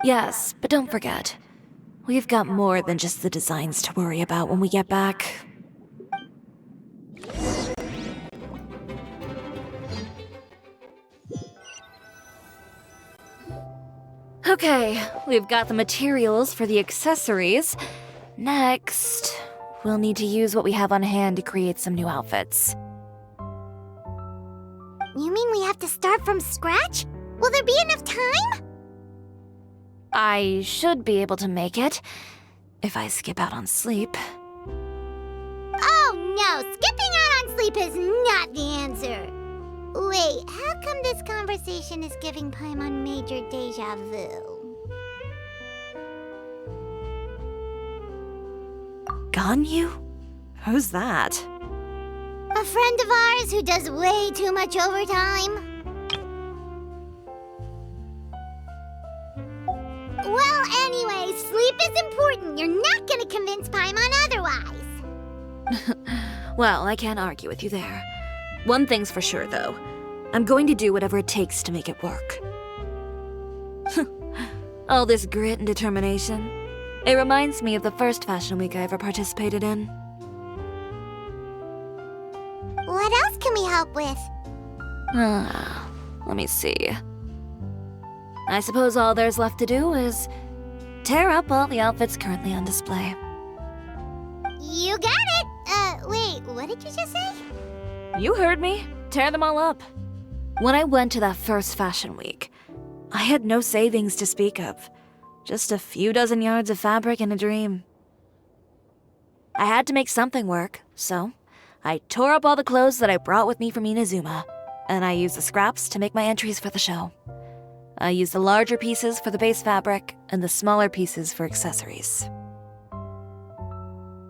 [SPEAKER 2] Yes, but don't forget, we've got more than just the designs to worry about when we get back. Okay, we've got the materials for the accessories. Next, we'll need to use what we have on hand to create some new outfits.
[SPEAKER 3] You mean we have to start from scratch? Will there be enough time?
[SPEAKER 2] I should be able to make it, if I skip out on sleep.
[SPEAKER 3] Oh no, skipping out on sleep is not the answer. Wait, how come this conversation is giving Paimon major deja vu?
[SPEAKER 2] Ganyu? Who's that?
[SPEAKER 3] A friend of ours who does way too much overtime. Well, anyway, sleep is important. You're not gonna convince Paimon otherwise.
[SPEAKER 2] Well, I can't argue with you there. One thing's for sure, though. I'm going to do whatever it takes to make it work. All this grit and determination. It reminds me of the first fashion week I ever participated in.
[SPEAKER 3] What else can we help with?
[SPEAKER 2] Let me see. I suppose all there's left to do is tear up all the outfits currently on display.
[SPEAKER 3] You got it! Wait, what did you just say?
[SPEAKER 2] You heard me. Tear them all up. When I went to that first fashion week, I had no savings to speak of. Just a few dozen yards of fabric and a dream. I had to make something work, so I tore up all the clothes that I brought with me from Inazuma, and I used the scraps to make my entries for the show. I used the larger pieces for the base fabric and the smaller pieces for accessories.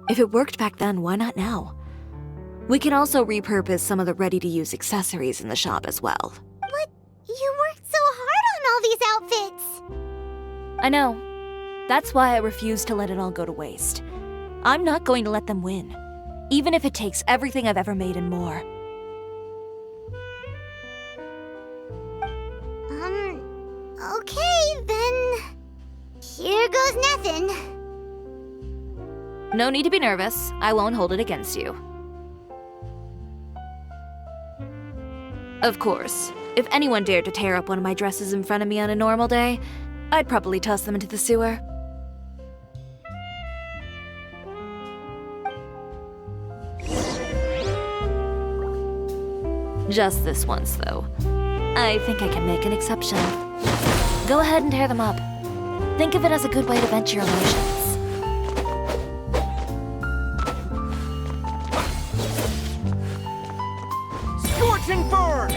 [SPEAKER 2] If it worked back then, why not now? We can also repurpose some of the ready-to-use accessories in the shop as well.
[SPEAKER 3] But you worked so hard on all these outfits!
[SPEAKER 2] I know. That's why I refuse to let it all go to waste. I'm not going to let them win, even if it takes everything I've ever made and more.
[SPEAKER 3] Okay, then... Here goes nothing.
[SPEAKER 2] No need to be nervous. I won't hold it against you. Of course, if anyone dared to tear up one of my dresses in front of me on a normal day, I'd probably toss them into the sewer. Just this once, though. I think I can make an exception. Go ahead and tear them up. Think of it as a good way to vent your emotions.
[SPEAKER 5] Scorching burn!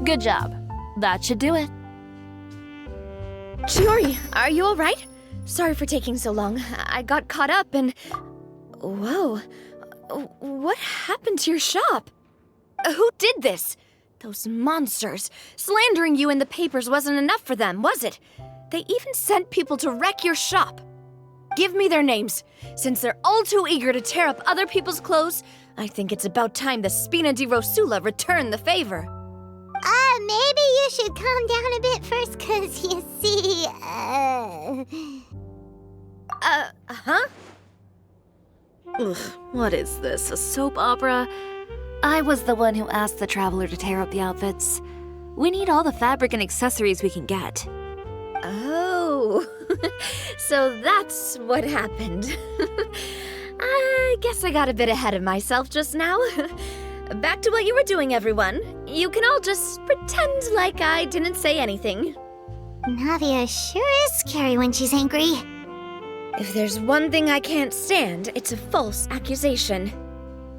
[SPEAKER 2] Good job. That should do it.
[SPEAKER 12] Chiori, are you alright? Sorry for taking so long. I got caught up and... Whoa. What happened to your shop? Who did this? Those monsters. Slandering you in the papers wasn't enough for them, was it? They even sent people to wreck your shop. Give me their names. Since they're all too eager to tear up other people's clothes, I think it's about time the Spina di Rosula return the favor.
[SPEAKER 3] Maybe you should calm down a bit first, 'cause you see,
[SPEAKER 2] Huh? Ugh, what is this, a soap opera? I was the one who asked the traveler to tear up the outfits. We need all the fabric and accessories we can get.
[SPEAKER 12] Oh, so that's what happened. I guess I got a bit ahead of myself just now. Back to what you were doing, everyone. You can all just pretend like I didn't say anything.
[SPEAKER 3] Navia sure is scary when she's angry.
[SPEAKER 12] If there's one thing I can't stand, it's a false accusation.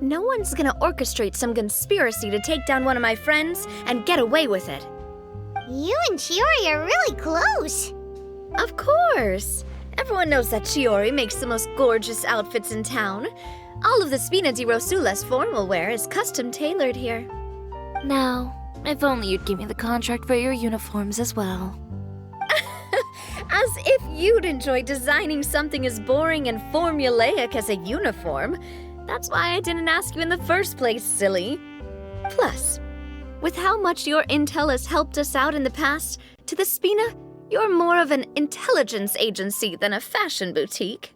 [SPEAKER 12] No one's gonna orchestrate some conspiracy to take down one of my friends and get away with it.
[SPEAKER 3] You and Chiori are really close.
[SPEAKER 12] Of course. Everyone knows that Chiori makes the most gorgeous outfits in town. All of the Spina di Rosula's formal wear is custom tailored here.
[SPEAKER 2] Now, if only you'd give me the contract for your uniforms as well.
[SPEAKER 12] As if you'd enjoy designing something as boring and formulaic as a uniform. That's why I didn't ask you in the first place, silly. Plus,
[SPEAKER 2] With how much your intel has helped us out in the past, to the Spina, you're more of an intelligence agency than a fashion boutique.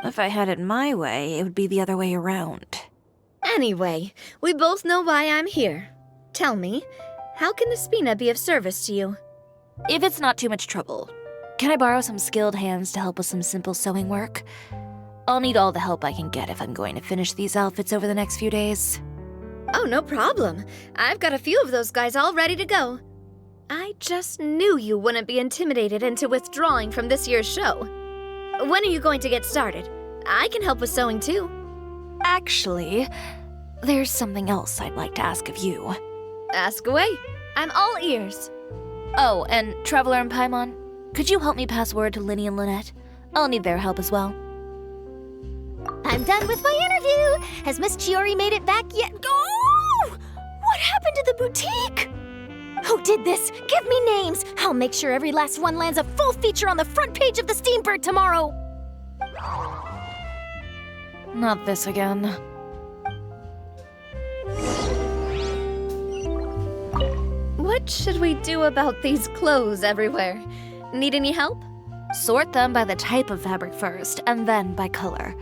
[SPEAKER 2] If I had it my way, it would be the other way around. Anyway, we both know why I'm here. Tell me, how can the Spina be of service to you? If it's not too much trouble, can I borrow some skilled hands to help with some simple sewing work? I'll need all the help I can get if I'm going to finish these outfits over the next few days. Oh, no problem. I've got a few of those guys all ready to go. I just knew you wouldn't be intimidated into withdrawing from this year's show. When are you going to get started? I can help with sewing too. Actually, there's something else I'd like to ask of you. Ask away. I'm all ears. Oh, and Traveler and Paimon, could you help me pass word to Linny and Lynette? I'll need their help as well.
[SPEAKER 3] I'm done with my interview. Has Miss Chiori made it back yet?
[SPEAKER 1] Oh! What happened to the boutique? Who did this? Give me names. I'll make sure every last one lands a full feature on the front page of the Steambird tomorrow.
[SPEAKER 2] Not this again. What should we do about these clothes everywhere? Need any help? Sort them by the type of fabric first, and then by color.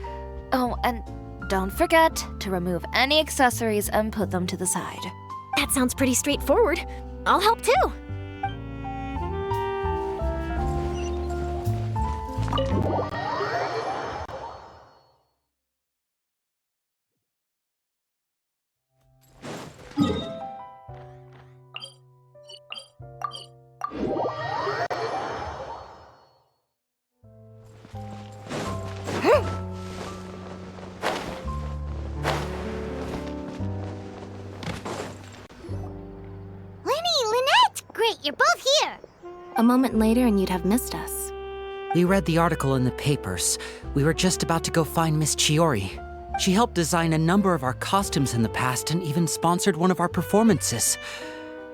[SPEAKER 2] Oh, and don't forget to remove any accessories and put them to the side.
[SPEAKER 1] That sounds pretty straightforward. I'll help too.
[SPEAKER 3] You're both here!
[SPEAKER 12] A moment later and you'd have missed us.
[SPEAKER 13] We read the article in the papers. We were just about to go find Miss Chiori. She helped design a number of our costumes in the past and even sponsored one of our performances.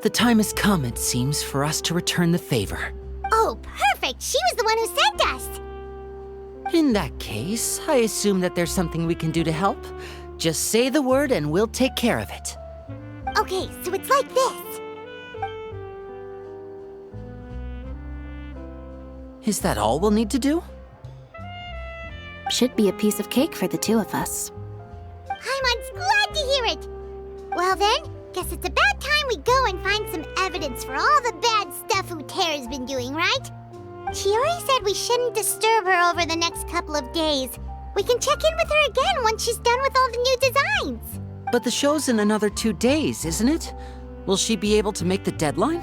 [SPEAKER 13] The time has come, it seems, for us to return the favor.
[SPEAKER 3] Oh, perfect! She was the one who sent us!
[SPEAKER 13] In that case, I assume that there's something we can do to help. Just say the word and we'll take care of it.
[SPEAKER 3] Okay, so it's like this.
[SPEAKER 13] Is that all we'll need to do?
[SPEAKER 12] Should be a piece of cake for the two of us.
[SPEAKER 3] Paimon's glad to hear it! Well then, guess it's about time we go and find some evidence for all the bad stuff Uterra's been doing, right? Chiori said we shouldn't disturb her over the next couple of days. We can check in with her again once she's done with all the new designs.
[SPEAKER 13] But the show's in another 2 days, isn't it? Will she be able to make the deadline?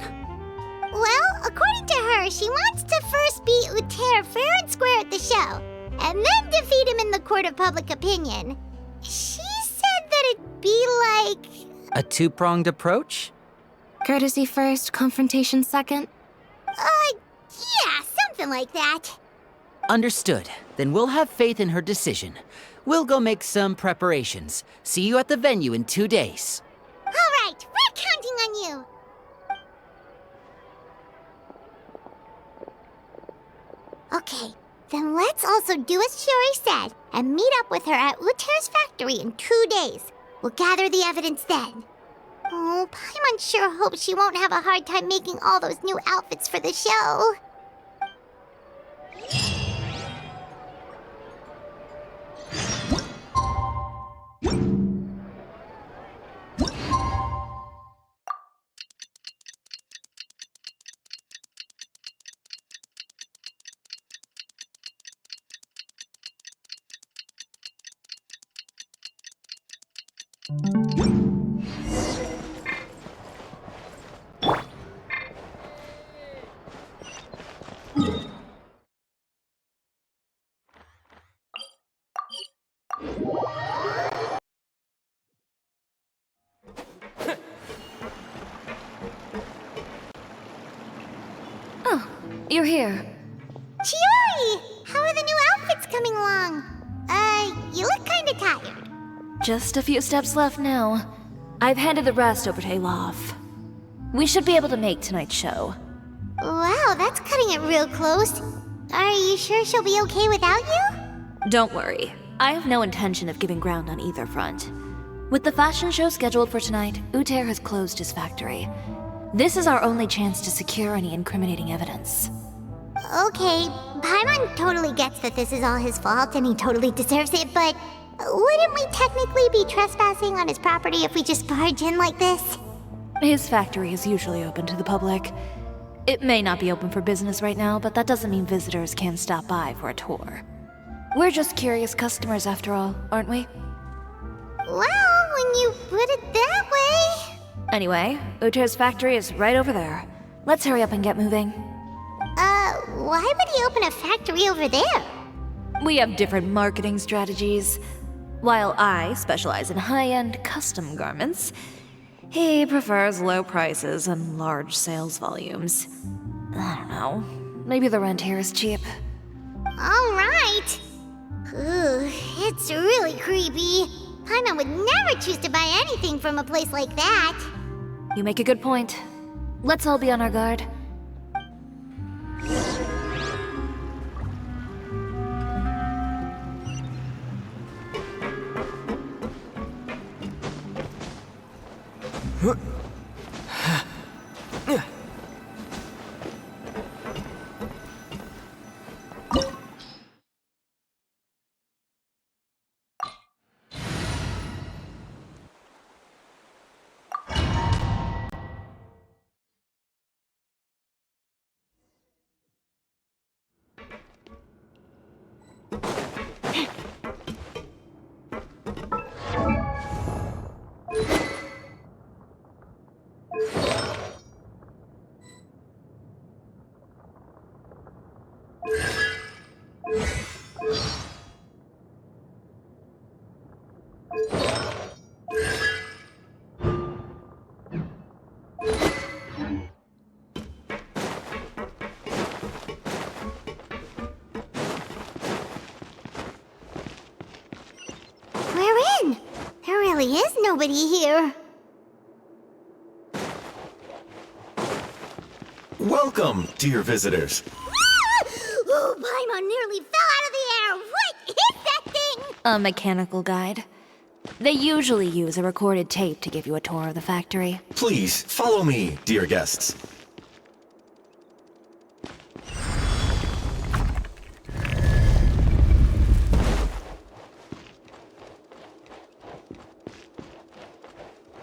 [SPEAKER 3] Well, according to her, she wants to first beat Uter fair and square at the show, and then defeat him in the court of public opinion. She said that it'd be like...
[SPEAKER 13] A two-pronged approach?
[SPEAKER 12] Courtesy first, confrontation second?
[SPEAKER 3] Yeah, something like that.
[SPEAKER 13] Understood. Then we'll have faith in her decision. We'll go make some preparations. See you at the venue in 2 days.
[SPEAKER 3] All right, we're counting on you. Okay, then let's also do as Chiori said and meet up with her at Uter's factory in 2 days. We'll gather the evidence then. Oh, Paimon sure hopes she won't have a hard time making all those new outfits for the show.
[SPEAKER 2] Oh, you're here.
[SPEAKER 3] Chiori! How are the new outfits coming along? You look kinda tired.
[SPEAKER 2] Just a few steps left now. I've handed the rest over to Olaf. We should be able to make tonight's show.
[SPEAKER 3] Wow, that's cutting it real close. Are you sure she'll be okay without you?
[SPEAKER 2] Don't worry. I have no intention of giving ground on either front. With the fashion show scheduled for tonight, Uter has closed his factory. This is our only chance to secure any incriminating evidence.
[SPEAKER 3] Okay, Paimon totally gets that this is all his fault and he totally deserves it, but wouldn't we technically be trespassing on his property if we just barge in like this?
[SPEAKER 2] His factory is usually open to the public. It may not be open for business right now, but that doesn't mean visitors can stop by for a tour. We're just curious customers after all, aren't we?
[SPEAKER 3] Well, when you put it that way...
[SPEAKER 2] Anyway, Uter's factory is right over there. Let's hurry up and get moving.
[SPEAKER 3] Why would he open a factory over there?
[SPEAKER 2] We have different marketing strategies. While I specialize in high-end custom garments, he prefers low prices and large sales volumes. I don't know. Maybe the rent here is cheap.
[SPEAKER 3] Alright. It's really creepy. Paimon would never choose to buy anything from a place like that.
[SPEAKER 2] You make a good point. Let's all be on our guard.
[SPEAKER 3] There really is nobody here.
[SPEAKER 14] Welcome, dear visitors.
[SPEAKER 3] Oh, Paimon nearly fell out of the air. What is that thing?
[SPEAKER 2] A mechanical guide. They usually use a recorded tape to give you a tour of the factory.
[SPEAKER 14] Please, follow me, dear guests.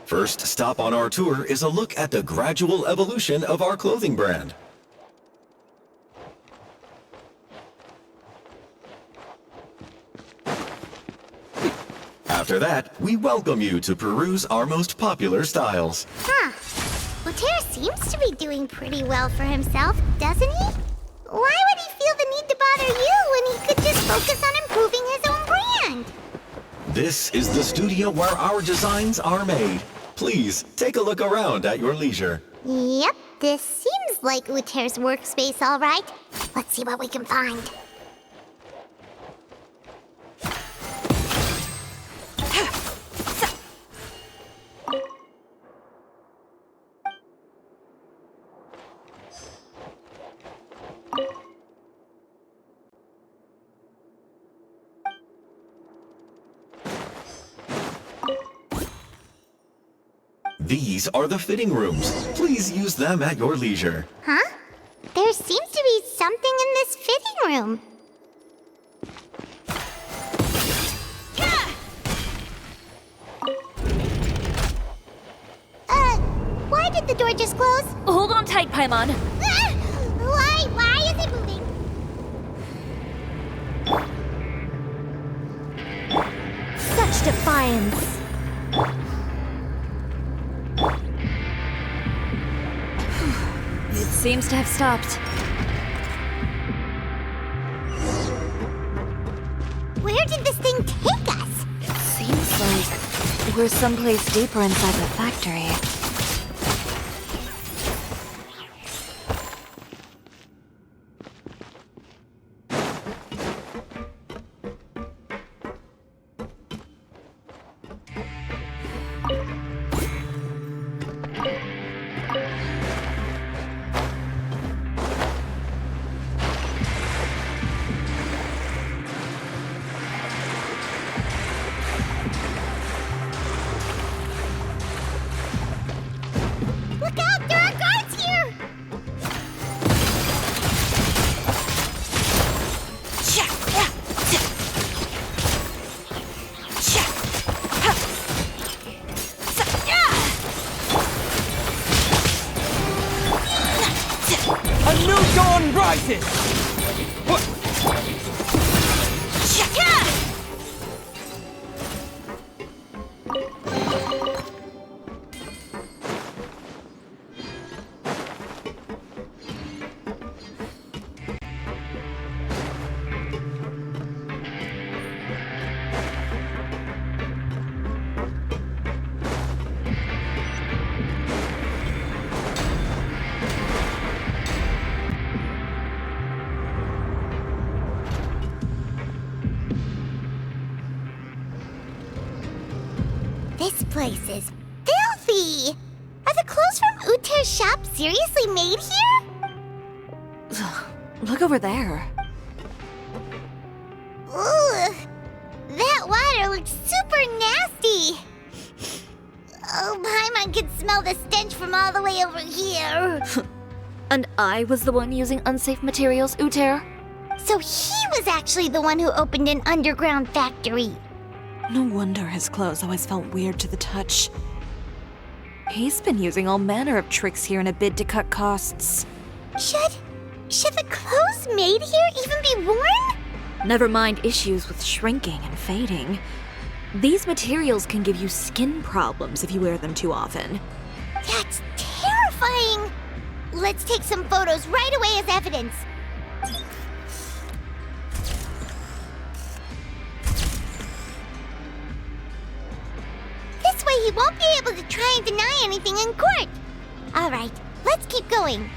[SPEAKER 14] First stop on our tour is a look at the gradual evolution of our clothing brand. After that, we welcome you to peruse our most popular styles.
[SPEAKER 3] Huh. Uter seems to be doing pretty well for himself, doesn't he? Why would he feel the need to bother you when he could just focus on improving his own brand?
[SPEAKER 14] This is the studio where our designs are made. Please, take a look around at your leisure.
[SPEAKER 3] Yep, this seems like Uter's workspace, all right. Let's see what we can find.
[SPEAKER 14] These are the fitting rooms. Please use them at your leisure.
[SPEAKER 3] Huh? There seems to be something in this fitting room. Why did the door just close?
[SPEAKER 2] Hold on tight, Paimon.
[SPEAKER 3] Why is it moving?
[SPEAKER 2] Such defiance. It seems to have stopped.
[SPEAKER 3] Where did this thing take us?
[SPEAKER 2] It seems like we're someplace deeper inside the factory.
[SPEAKER 3] This place is filthy! Are the clothes from Uter's shop seriously made here?
[SPEAKER 2] Look over there.
[SPEAKER 3] Ooh, that water looks super nasty! Oh, Paimon can smell the stench from all the way over here.
[SPEAKER 2] And I was the one using unsafe materials, Uter?
[SPEAKER 3] So he was actually the one who opened an underground factory.
[SPEAKER 2] No wonder his clothes always felt weird to the touch. He's been using all manner of tricks here in a bid to cut costs.
[SPEAKER 3] Should the clothes made here even be worn?
[SPEAKER 2] Never mind issues with shrinking and fading. These materials can give you skin problems if you wear them too often.
[SPEAKER 3] That's terrifying! Let's take some photos right away as evidence. This way he won't be able to try and deny anything in court. All right, let's keep going.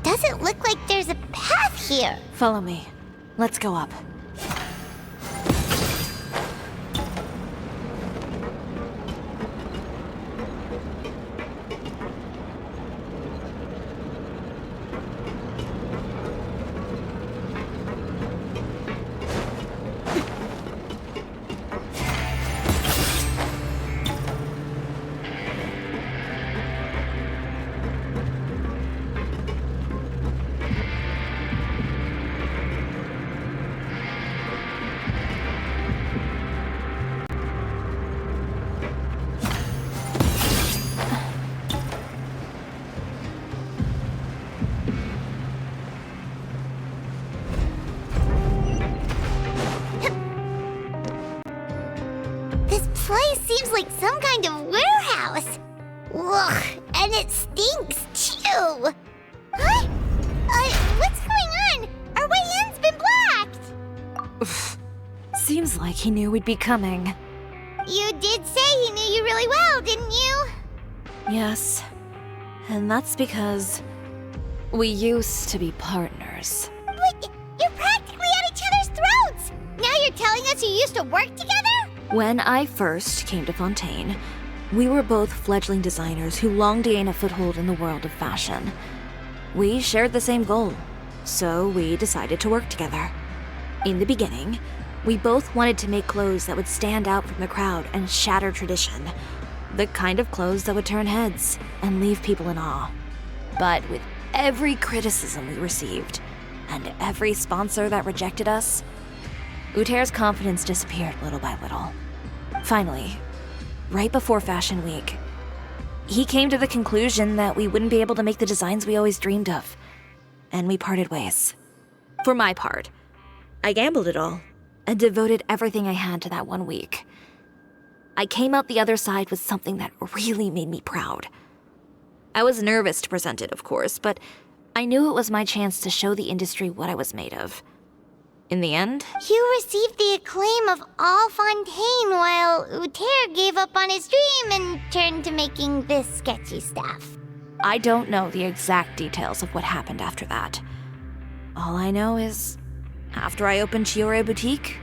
[SPEAKER 3] Doesn't look like there's a path here.
[SPEAKER 2] Follow me. Let's go up.
[SPEAKER 3] Place seems like some kind of warehouse. Ugh, and it stinks too. Huh? What's going on? Our way in's been blocked.
[SPEAKER 2] Seems like he knew we'd be coming.
[SPEAKER 3] You did say he knew you really well, didn't you?
[SPEAKER 2] Yes. And that's because we used to be partners.
[SPEAKER 3] But you're practically at each other's throats. Now you're telling us you used to work together?
[SPEAKER 2] When I first came to Fontaine, we were both fledgling designers who longed to gain a foothold in the world of fashion. We shared the same goal, so we decided to work together. In the beginning, we both wanted to make clothes that would stand out from the crowd and shatter tradition. The kind of clothes that would turn heads and leave people in awe. But with every criticism we received, and every sponsor that rejected us, Uter's confidence disappeared little by little. Finally, right before Fashion Week, he came to the conclusion that we wouldn't be able to make the designs we always dreamed of, and we parted ways. For my part, I gambled it all and devoted everything I had to that 1 week. I came out the other side with something that really made me proud. I was nervous to present it, of course, but I knew it was my chance to show the industry what I was made of. In the end,
[SPEAKER 3] you received the acclaim of all Fontaine while Uter gave up on his dream and turned to making this sketchy stuff.
[SPEAKER 2] I don't know the exact details of what happened after that. All I know is, after I opened Chiori Boutique,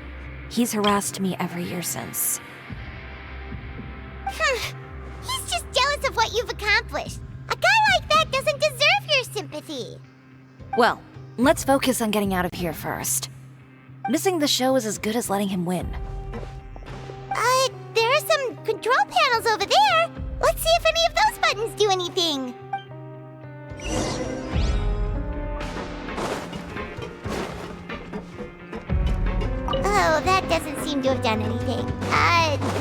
[SPEAKER 2] he's harassed me every year since.
[SPEAKER 3] He's just jealous of what you've accomplished. A guy like that doesn't deserve your sympathy.
[SPEAKER 2] Well, let's focus on getting out of here first. Missing the show is as good as letting him win.
[SPEAKER 3] There are some control panels over there. Let's see if any of those buttons do anything. Oh, that doesn't seem to have done anything.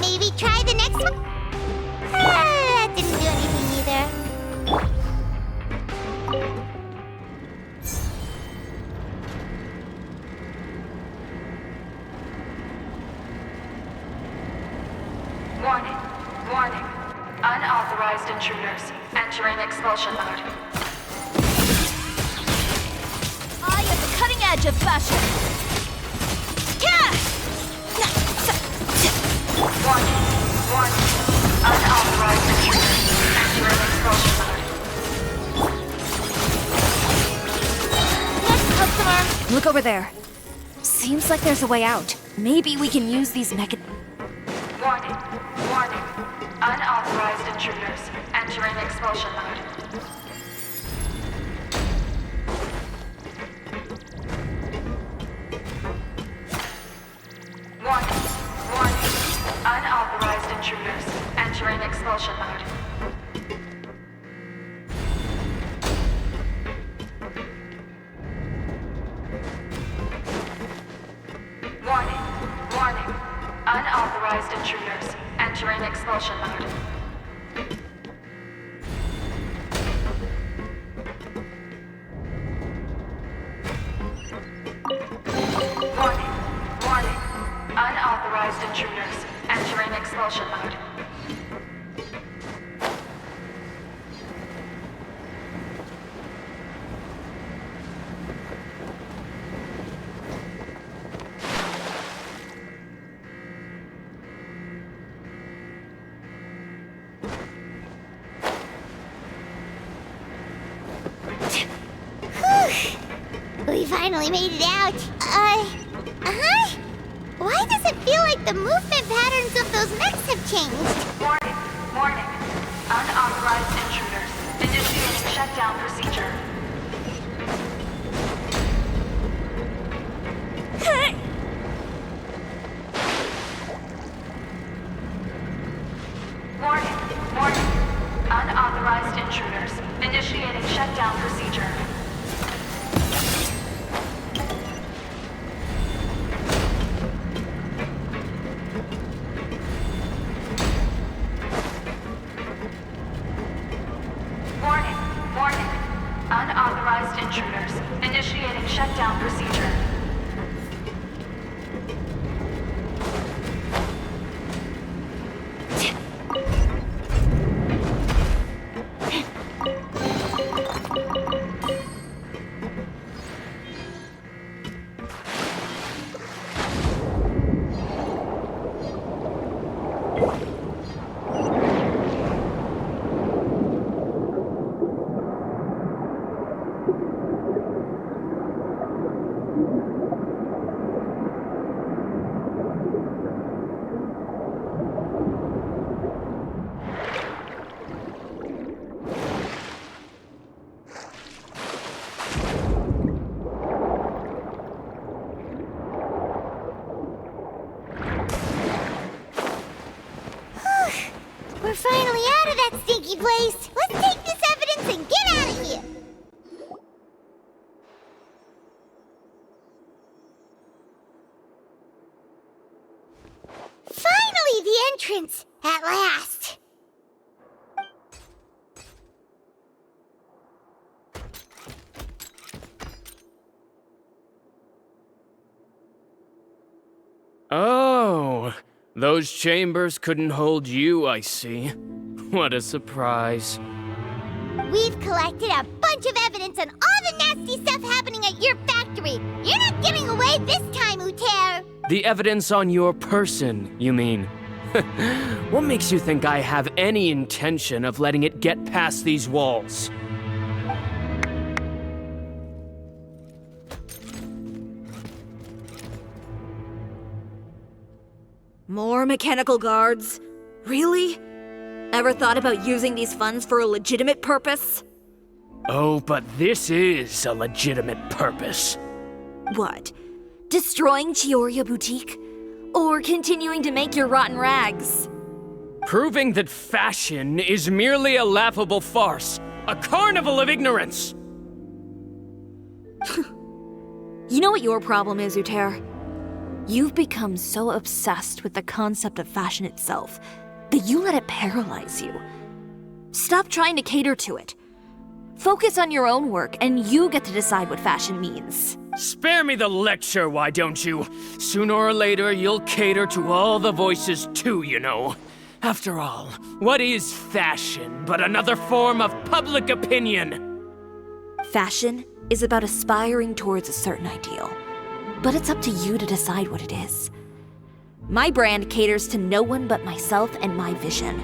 [SPEAKER 3] Maybe try the next one? That didn't do anything either.
[SPEAKER 15] Warning. Warning. Unauthorized intruders entering expulsion mode.
[SPEAKER 2] I am the cutting edge of fashion.
[SPEAKER 15] Warning. Warning. Unauthorized intruders entering expulsion
[SPEAKER 2] Look over there. Seems like there's a way out. Maybe we can use these
[SPEAKER 15] Warning. Warning. Unauthorized intruders entering expulsion mode. Warning. Warning. Unauthorized intruders entering expulsion mode. Warning. Warning. Unauthorized intruders entering expulsion mode. Warning. Warning. Unauthorized intruders entering expulsion mode.
[SPEAKER 3] We finally made it out. Why does it feel like the movement patterns of those mechs have changed?
[SPEAKER 15] Warning. Warning. Unauthorized intruders initiating shutdown procedure. Warning. Warning. Unauthorized intruders initiating shutdown procedure. Warning. Warning. Unauthorized intruders initiating shutdown procedure.
[SPEAKER 3] We're finally out of that stinky place. Let's take this evidence and get out of here. Finally, the entrance! At last!
[SPEAKER 5] Oh, those chambers couldn't hold you, I see. What a surprise.
[SPEAKER 3] We've collected a bunch of evidence on all the nasty stuff happening at your factory. You're not getting away this time, Uter.
[SPEAKER 5] The evidence on your person, you mean? What makes you think I have any intention of letting it get past these walls?
[SPEAKER 2] More mechanical guards? Really? Ever thought about using these funds for a legitimate purpose?
[SPEAKER 5] Oh, but this is a legitimate purpose.
[SPEAKER 2] What? Destroying Chiori Boutique? Or continuing to make your rotten rags?
[SPEAKER 5] Proving that fashion is merely a laughable farce, a carnival of ignorance!
[SPEAKER 2] You know what your problem is, Uter? You've become so obsessed with the concept of fashion itself that you let it paralyze you. Stop trying to cater to it. Focus on your own work, and you get to decide what fashion means.
[SPEAKER 5] Spare me the lecture, why don't you? Sooner or later, you'll cater to all the voices too, you know. After all, what is fashion but another form of public opinion?
[SPEAKER 2] Fashion is about aspiring towards a certain ideal, but it's up to you to decide what it is. My brand caters to no one but myself and my vision.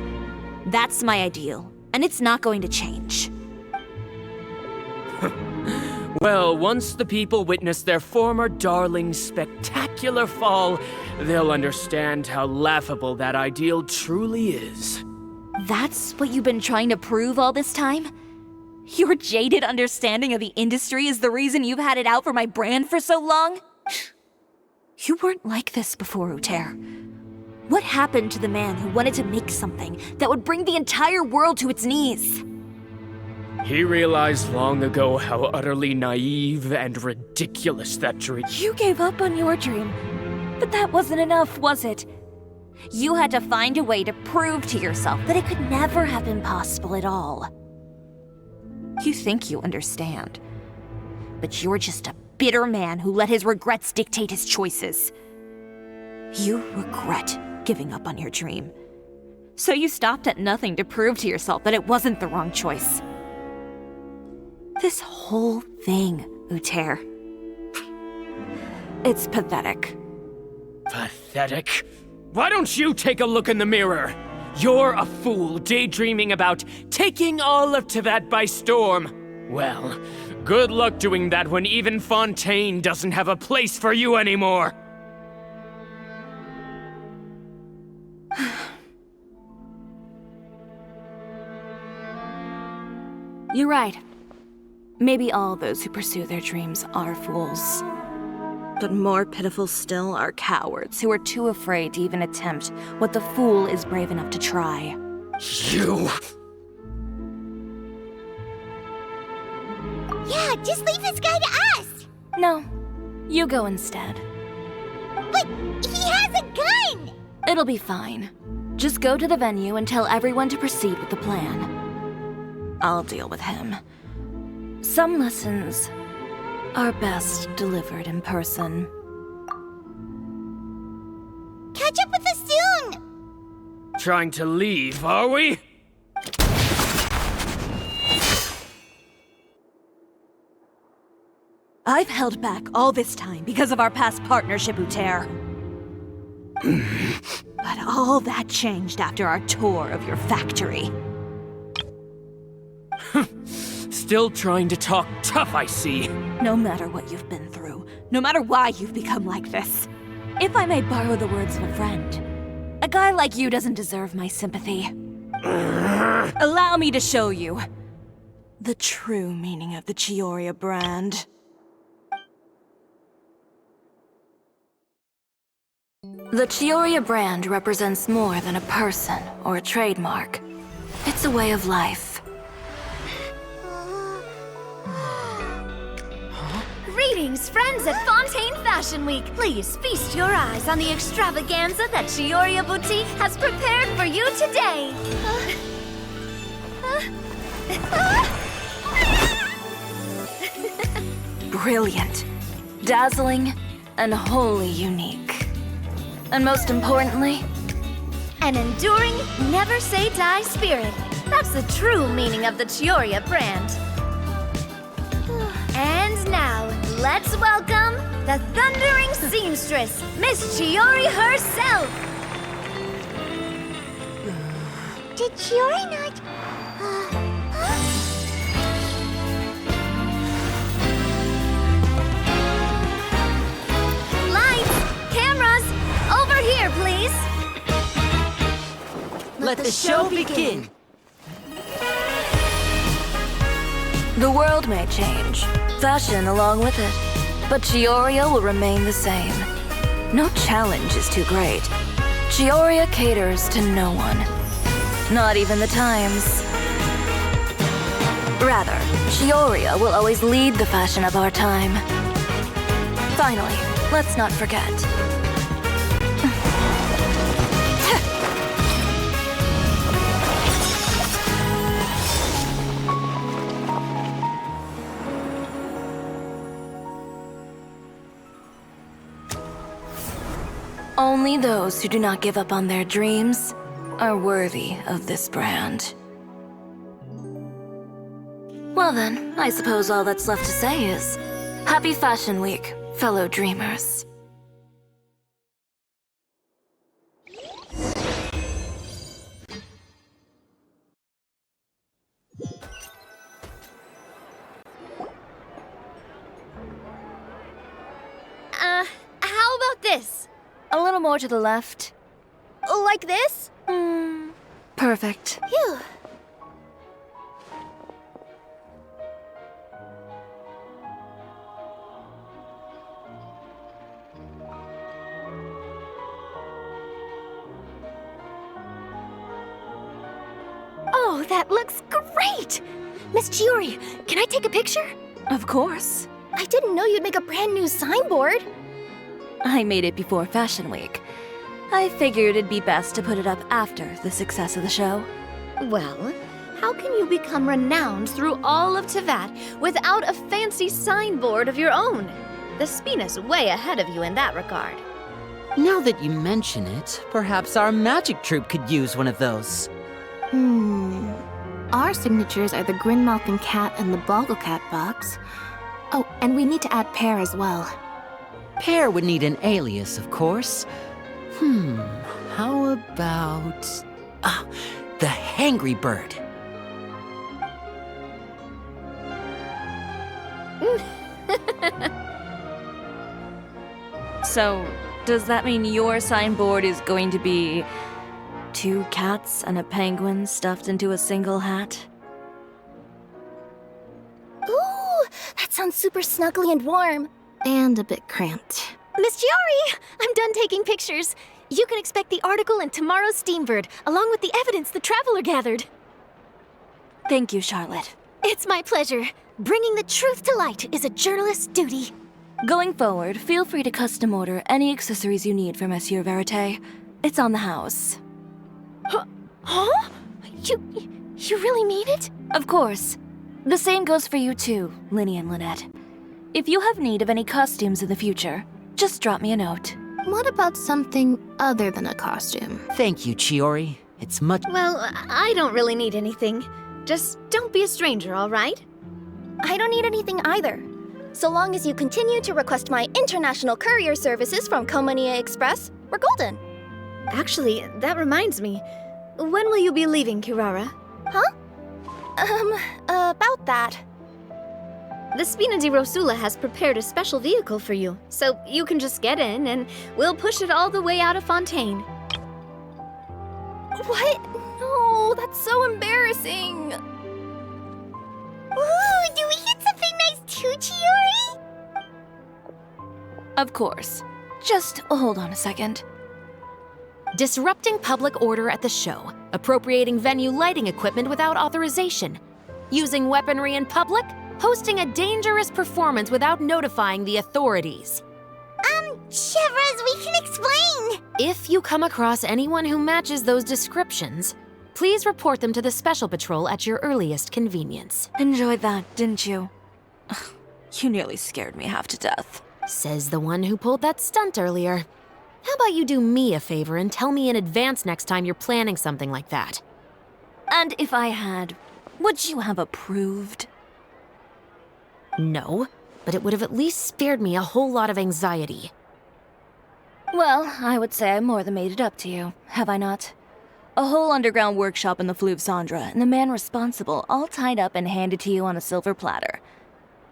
[SPEAKER 2] That's my ideal, and it's not going to change.
[SPEAKER 5] Well, once the people witness their former darling's spectacular fall, they'll understand how laughable that ideal truly is.
[SPEAKER 2] That's what you've been trying to prove all this time? Your jaded understanding of the industry is the reason you've had it out for my brand for so long? You weren't like this before, Uter. What happened to the man who wanted to make something that would bring the entire world to its knees?
[SPEAKER 5] He realized long ago how utterly naive and ridiculous that dream.
[SPEAKER 2] You gave up on your dream, but that wasn't enough, was it? You had to find a way to prove to yourself that it could never have been possible at all. You think you understand, but you're just a bitter man who let his regrets dictate his choices. You regret giving up on your dream, so you stopped at nothing to prove to yourself that it wasn't the wrong choice. This whole thing, Uter. It's pathetic.
[SPEAKER 5] Pathetic? Why don't you take a look in the mirror? You're a fool daydreaming about taking all of Teyvat by storm. Well, good luck doing that when even Fontaine doesn't have a place for you anymore.
[SPEAKER 2] You're right. Maybe all those who pursue their dreams are fools. But more pitiful still are cowards who are too afraid to even attempt what the fool is brave enough to try.
[SPEAKER 5] You!
[SPEAKER 3] Yeah, just leave this guy to us!
[SPEAKER 2] No, you go instead.
[SPEAKER 3] But he has a gun!
[SPEAKER 2] It'll be fine. Just go to the venue and tell everyone to proceed with the plan. I'll deal with him. Some lessons are best delivered in person.
[SPEAKER 3] Catch up with us soon!
[SPEAKER 5] Trying to leave, are we?
[SPEAKER 2] I've held back all this time because of our past partnership, Uter. But all that changed after our tour of your factory.
[SPEAKER 5] Still trying to talk tough, I see.
[SPEAKER 2] No matter what you've been through, no matter why you've become like this, if I may borrow the words of a friend, a guy like you doesn't deserve my sympathy. Allow me to show you the true meaning of the Chiori brand. The Cisoria brand represents more than a person or a trademark. It's a way of life.
[SPEAKER 16] Greetings, friends at Fontaine Fashion Week. Please feast your eyes on the extravaganza that Cisoria Boutique has prepared for you today.
[SPEAKER 2] Brilliant, dazzling, and wholly unique. And most importantly,
[SPEAKER 16] An enduring, never-say-die spirit. That's the true meaning of the Cisoria brand. And now, let's welcome the thundering seamstress, Miss Chiori herself!
[SPEAKER 3] Did Chiori not...
[SPEAKER 16] Lights! Cameras! Over here, please!
[SPEAKER 13] Let the show begin!
[SPEAKER 2] the world may change, fashion along with it, but Cioria will remain the same. No challenge is too great. Cioria caters to no one. Not even the times. Rather, Cioria will always lead the fashion of our time. Finally, let's not forget. Only those who do not give up on their dreams are worthy of this brand. Well then, I suppose all that's left to say is, Happy Fashion Week, fellow dreamers.
[SPEAKER 16] this. A little more to the left.
[SPEAKER 1] Like this?
[SPEAKER 16] Perfect.
[SPEAKER 1] Phew.
[SPEAKER 16] Oh, that looks great! Miss Chiori, can I take a picture? Of course.
[SPEAKER 1] I didn't know you'd make a brand new signboard.
[SPEAKER 2] I made it before Fashion Week. I figured it'd be best to put it up after the success of the show.
[SPEAKER 16] Well, how can you become renowned through all of Tevat without a fancy signboard of your own? The Spina's way ahead of you in that regard.
[SPEAKER 13] Now that you mention it, perhaps our magic troupe could use one of those.
[SPEAKER 12] Our signatures are the Grin-Mouth and Cat and the Boggle-Cat box. Oh, and we need to add Pear as well.
[SPEAKER 13] Pear would need an alias, of course. How about... the Hangry Bird.
[SPEAKER 2] So, does that mean your signboard is going to be 2 cats and a penguin stuffed into a single hat?
[SPEAKER 1] Ooh, that sounds super snuggly and warm.
[SPEAKER 12] And a bit cramped.
[SPEAKER 16] Miss Chiori, I'm done taking pictures. You can expect the article in tomorrow's Steambird, along with the evidence the Traveler gathered.
[SPEAKER 2] Thank you, Charlotte.
[SPEAKER 16] It's my pleasure. Bringing the truth to light is a journalist's duty.
[SPEAKER 2] Going forward, feel free to custom order any accessories you need for Monsieur Verite. It's on the house.
[SPEAKER 16] Huh? You really mean it?
[SPEAKER 2] Of course. The same goes for you too, Linny and Lynette. If you have need of any costumes in the future, just drop me a note.
[SPEAKER 12] What about something other than a costume?
[SPEAKER 13] Thank you, Chiori. It's much...
[SPEAKER 16] Well, I don't really need anything. Just don't be a stranger, all right?
[SPEAKER 1] I don't need anything either. So long as you continue to request my international courier services from Komania Express, we're golden.
[SPEAKER 16] Actually, that reminds me. When will you be leaving, Kirara?
[SPEAKER 1] Huh? About that.
[SPEAKER 16] The Spina di Rosula has prepared a special vehicle for you, so you can just get in and we'll push it all the way out of Fontaine.
[SPEAKER 1] What? No, that's so embarrassing.
[SPEAKER 3] Ooh, do we get something nice too, Chiori?
[SPEAKER 2] Of course. Just hold on a second.
[SPEAKER 4] Disrupting public order at the show, appropriating venue lighting equipment without authorization, using weaponry in public, hosting a dangerous performance without notifying the authorities.
[SPEAKER 3] Chevras, we can explain!
[SPEAKER 4] If you come across anyone who matches those descriptions, please report them to the Special Patrol at your earliest convenience.
[SPEAKER 2] Enjoyed that, didn't you? You nearly scared me half to death.
[SPEAKER 4] Says the one who pulled that stunt earlier. How about you do me a favor and tell me in advance next time you're planning something like that?
[SPEAKER 2] And if I had, would you have approved?
[SPEAKER 4] No, but it would have at least spared me a whole lot of anxiety.
[SPEAKER 2] Well, I would say I more than made it up to you, have I not? A whole underground workshop in the Fleuve Cendra, and the man responsible all tied up and handed to you on a silver platter.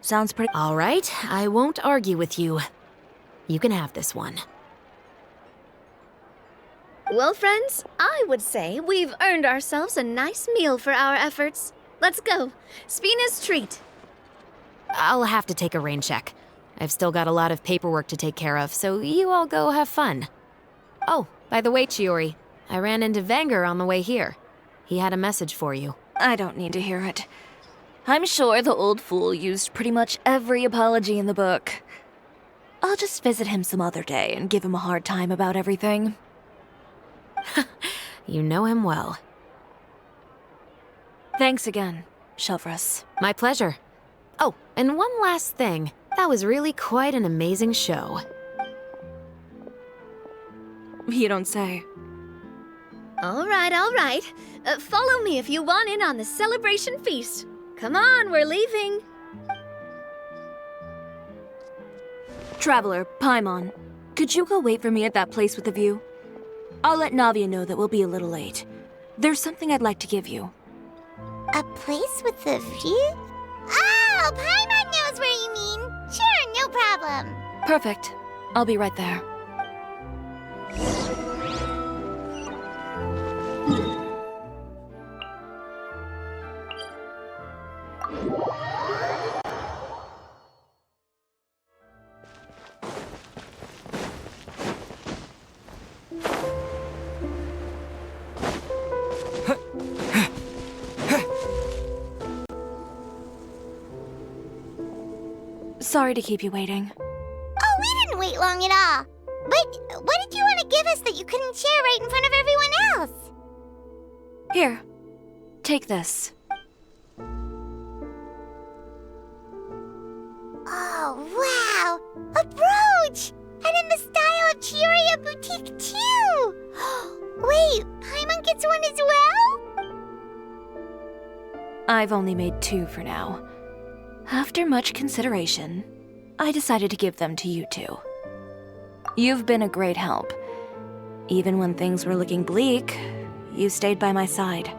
[SPEAKER 2] Sounds pretty—
[SPEAKER 4] All right, I won't argue with you. You can have this one.
[SPEAKER 16] Well, friends, I would say we've earned ourselves a nice meal for our efforts. Let's go. Spina's treat.
[SPEAKER 4] I'll have to take a rain check. I've still got a lot of paperwork to take care of, so you all go have fun. Oh, by the way, Chiori, I ran into Vanger on the way here. He had a message for you.
[SPEAKER 2] I don't need to hear it. I'm sure the old fool used pretty much every apology in the book. I'll just visit him some other day and give him a hard time about everything.
[SPEAKER 4] You know him well.
[SPEAKER 2] Thanks again, Chevras.
[SPEAKER 4] My pleasure. Oh, and one last thing. That was really quite an amazing show.
[SPEAKER 2] You don't say.
[SPEAKER 16] All right, all right. Follow me if you want in on the celebration feast. Come on, we're leaving.
[SPEAKER 2] Traveler, Paimon, could you go wait for me at that place with the view? I'll let Navia know that we'll be a little late. There's something I'd like to give you.
[SPEAKER 3] A place with a view? Oh, Paimon knows where you mean. Sure, no problem.
[SPEAKER 2] Perfect. I'll be right there.
[SPEAKER 12] Sorry to keep you waiting.
[SPEAKER 3] Oh, we didn't wait long at all. But what did you want to give us that you couldn't share right in front of everyone else?
[SPEAKER 12] Here, take this.
[SPEAKER 3] Oh, wow! A brooch! And in the style of Chiori Boutique, too! Wait, Paimon gets one as well?
[SPEAKER 12] I've only made 2 for now. After much consideration, I decided to give them to you two. You've been a great help. Even when things were looking bleak, you stayed by my side.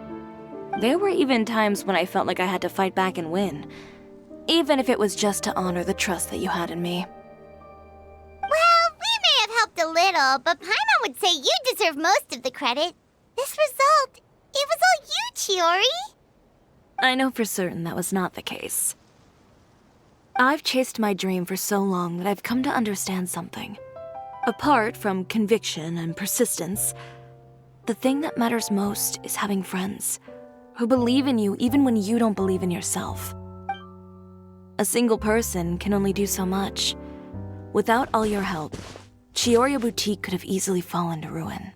[SPEAKER 12] There were even times when I felt like I had to fight back and win, even if it was just to honor the trust that you had in me.
[SPEAKER 3] Well, we may have helped a little, but Paimon would say you deserve most of the credit. This result, it was all you, Chiori.
[SPEAKER 12] I know for certain that was not the case. I've chased my dream for so long that I've come to understand something. Apart from conviction and persistence, the thing that matters most is having friends who believe in you even when you don't believe in yourself. A single person can only do so much. Without all your help, Chiori Boutique could have easily fallen to ruin.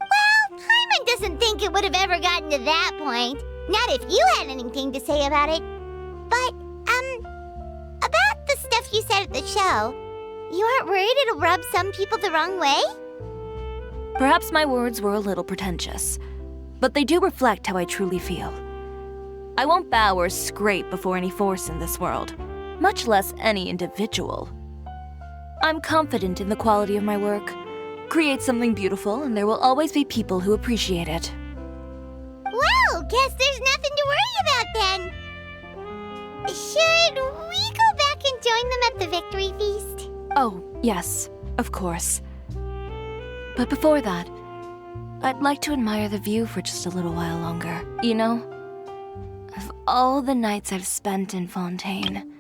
[SPEAKER 3] Well, Paimon doesn't think it would have ever gotten to that point. Not if you had anything to say about it. But, about the stuff you said at the show, you aren't worried it'll rub some people the wrong way?
[SPEAKER 12] Perhaps my words were a little pretentious, but they do reflect how I truly feel. I won't bow or scrape before any force in this world, much less any individual. I'm confident in the quality of my work. Create something beautiful, and there will always be people who appreciate it.
[SPEAKER 3] Well, guess there's nothing to worry about then. Should we go back and join them at the victory feast?
[SPEAKER 12] Oh, yes, of course. But before that, I'd like to admire the view for just a little while longer. You know, of all the nights I've spent in Fontaine,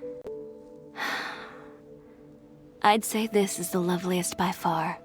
[SPEAKER 12] I'd say this is the loveliest by far.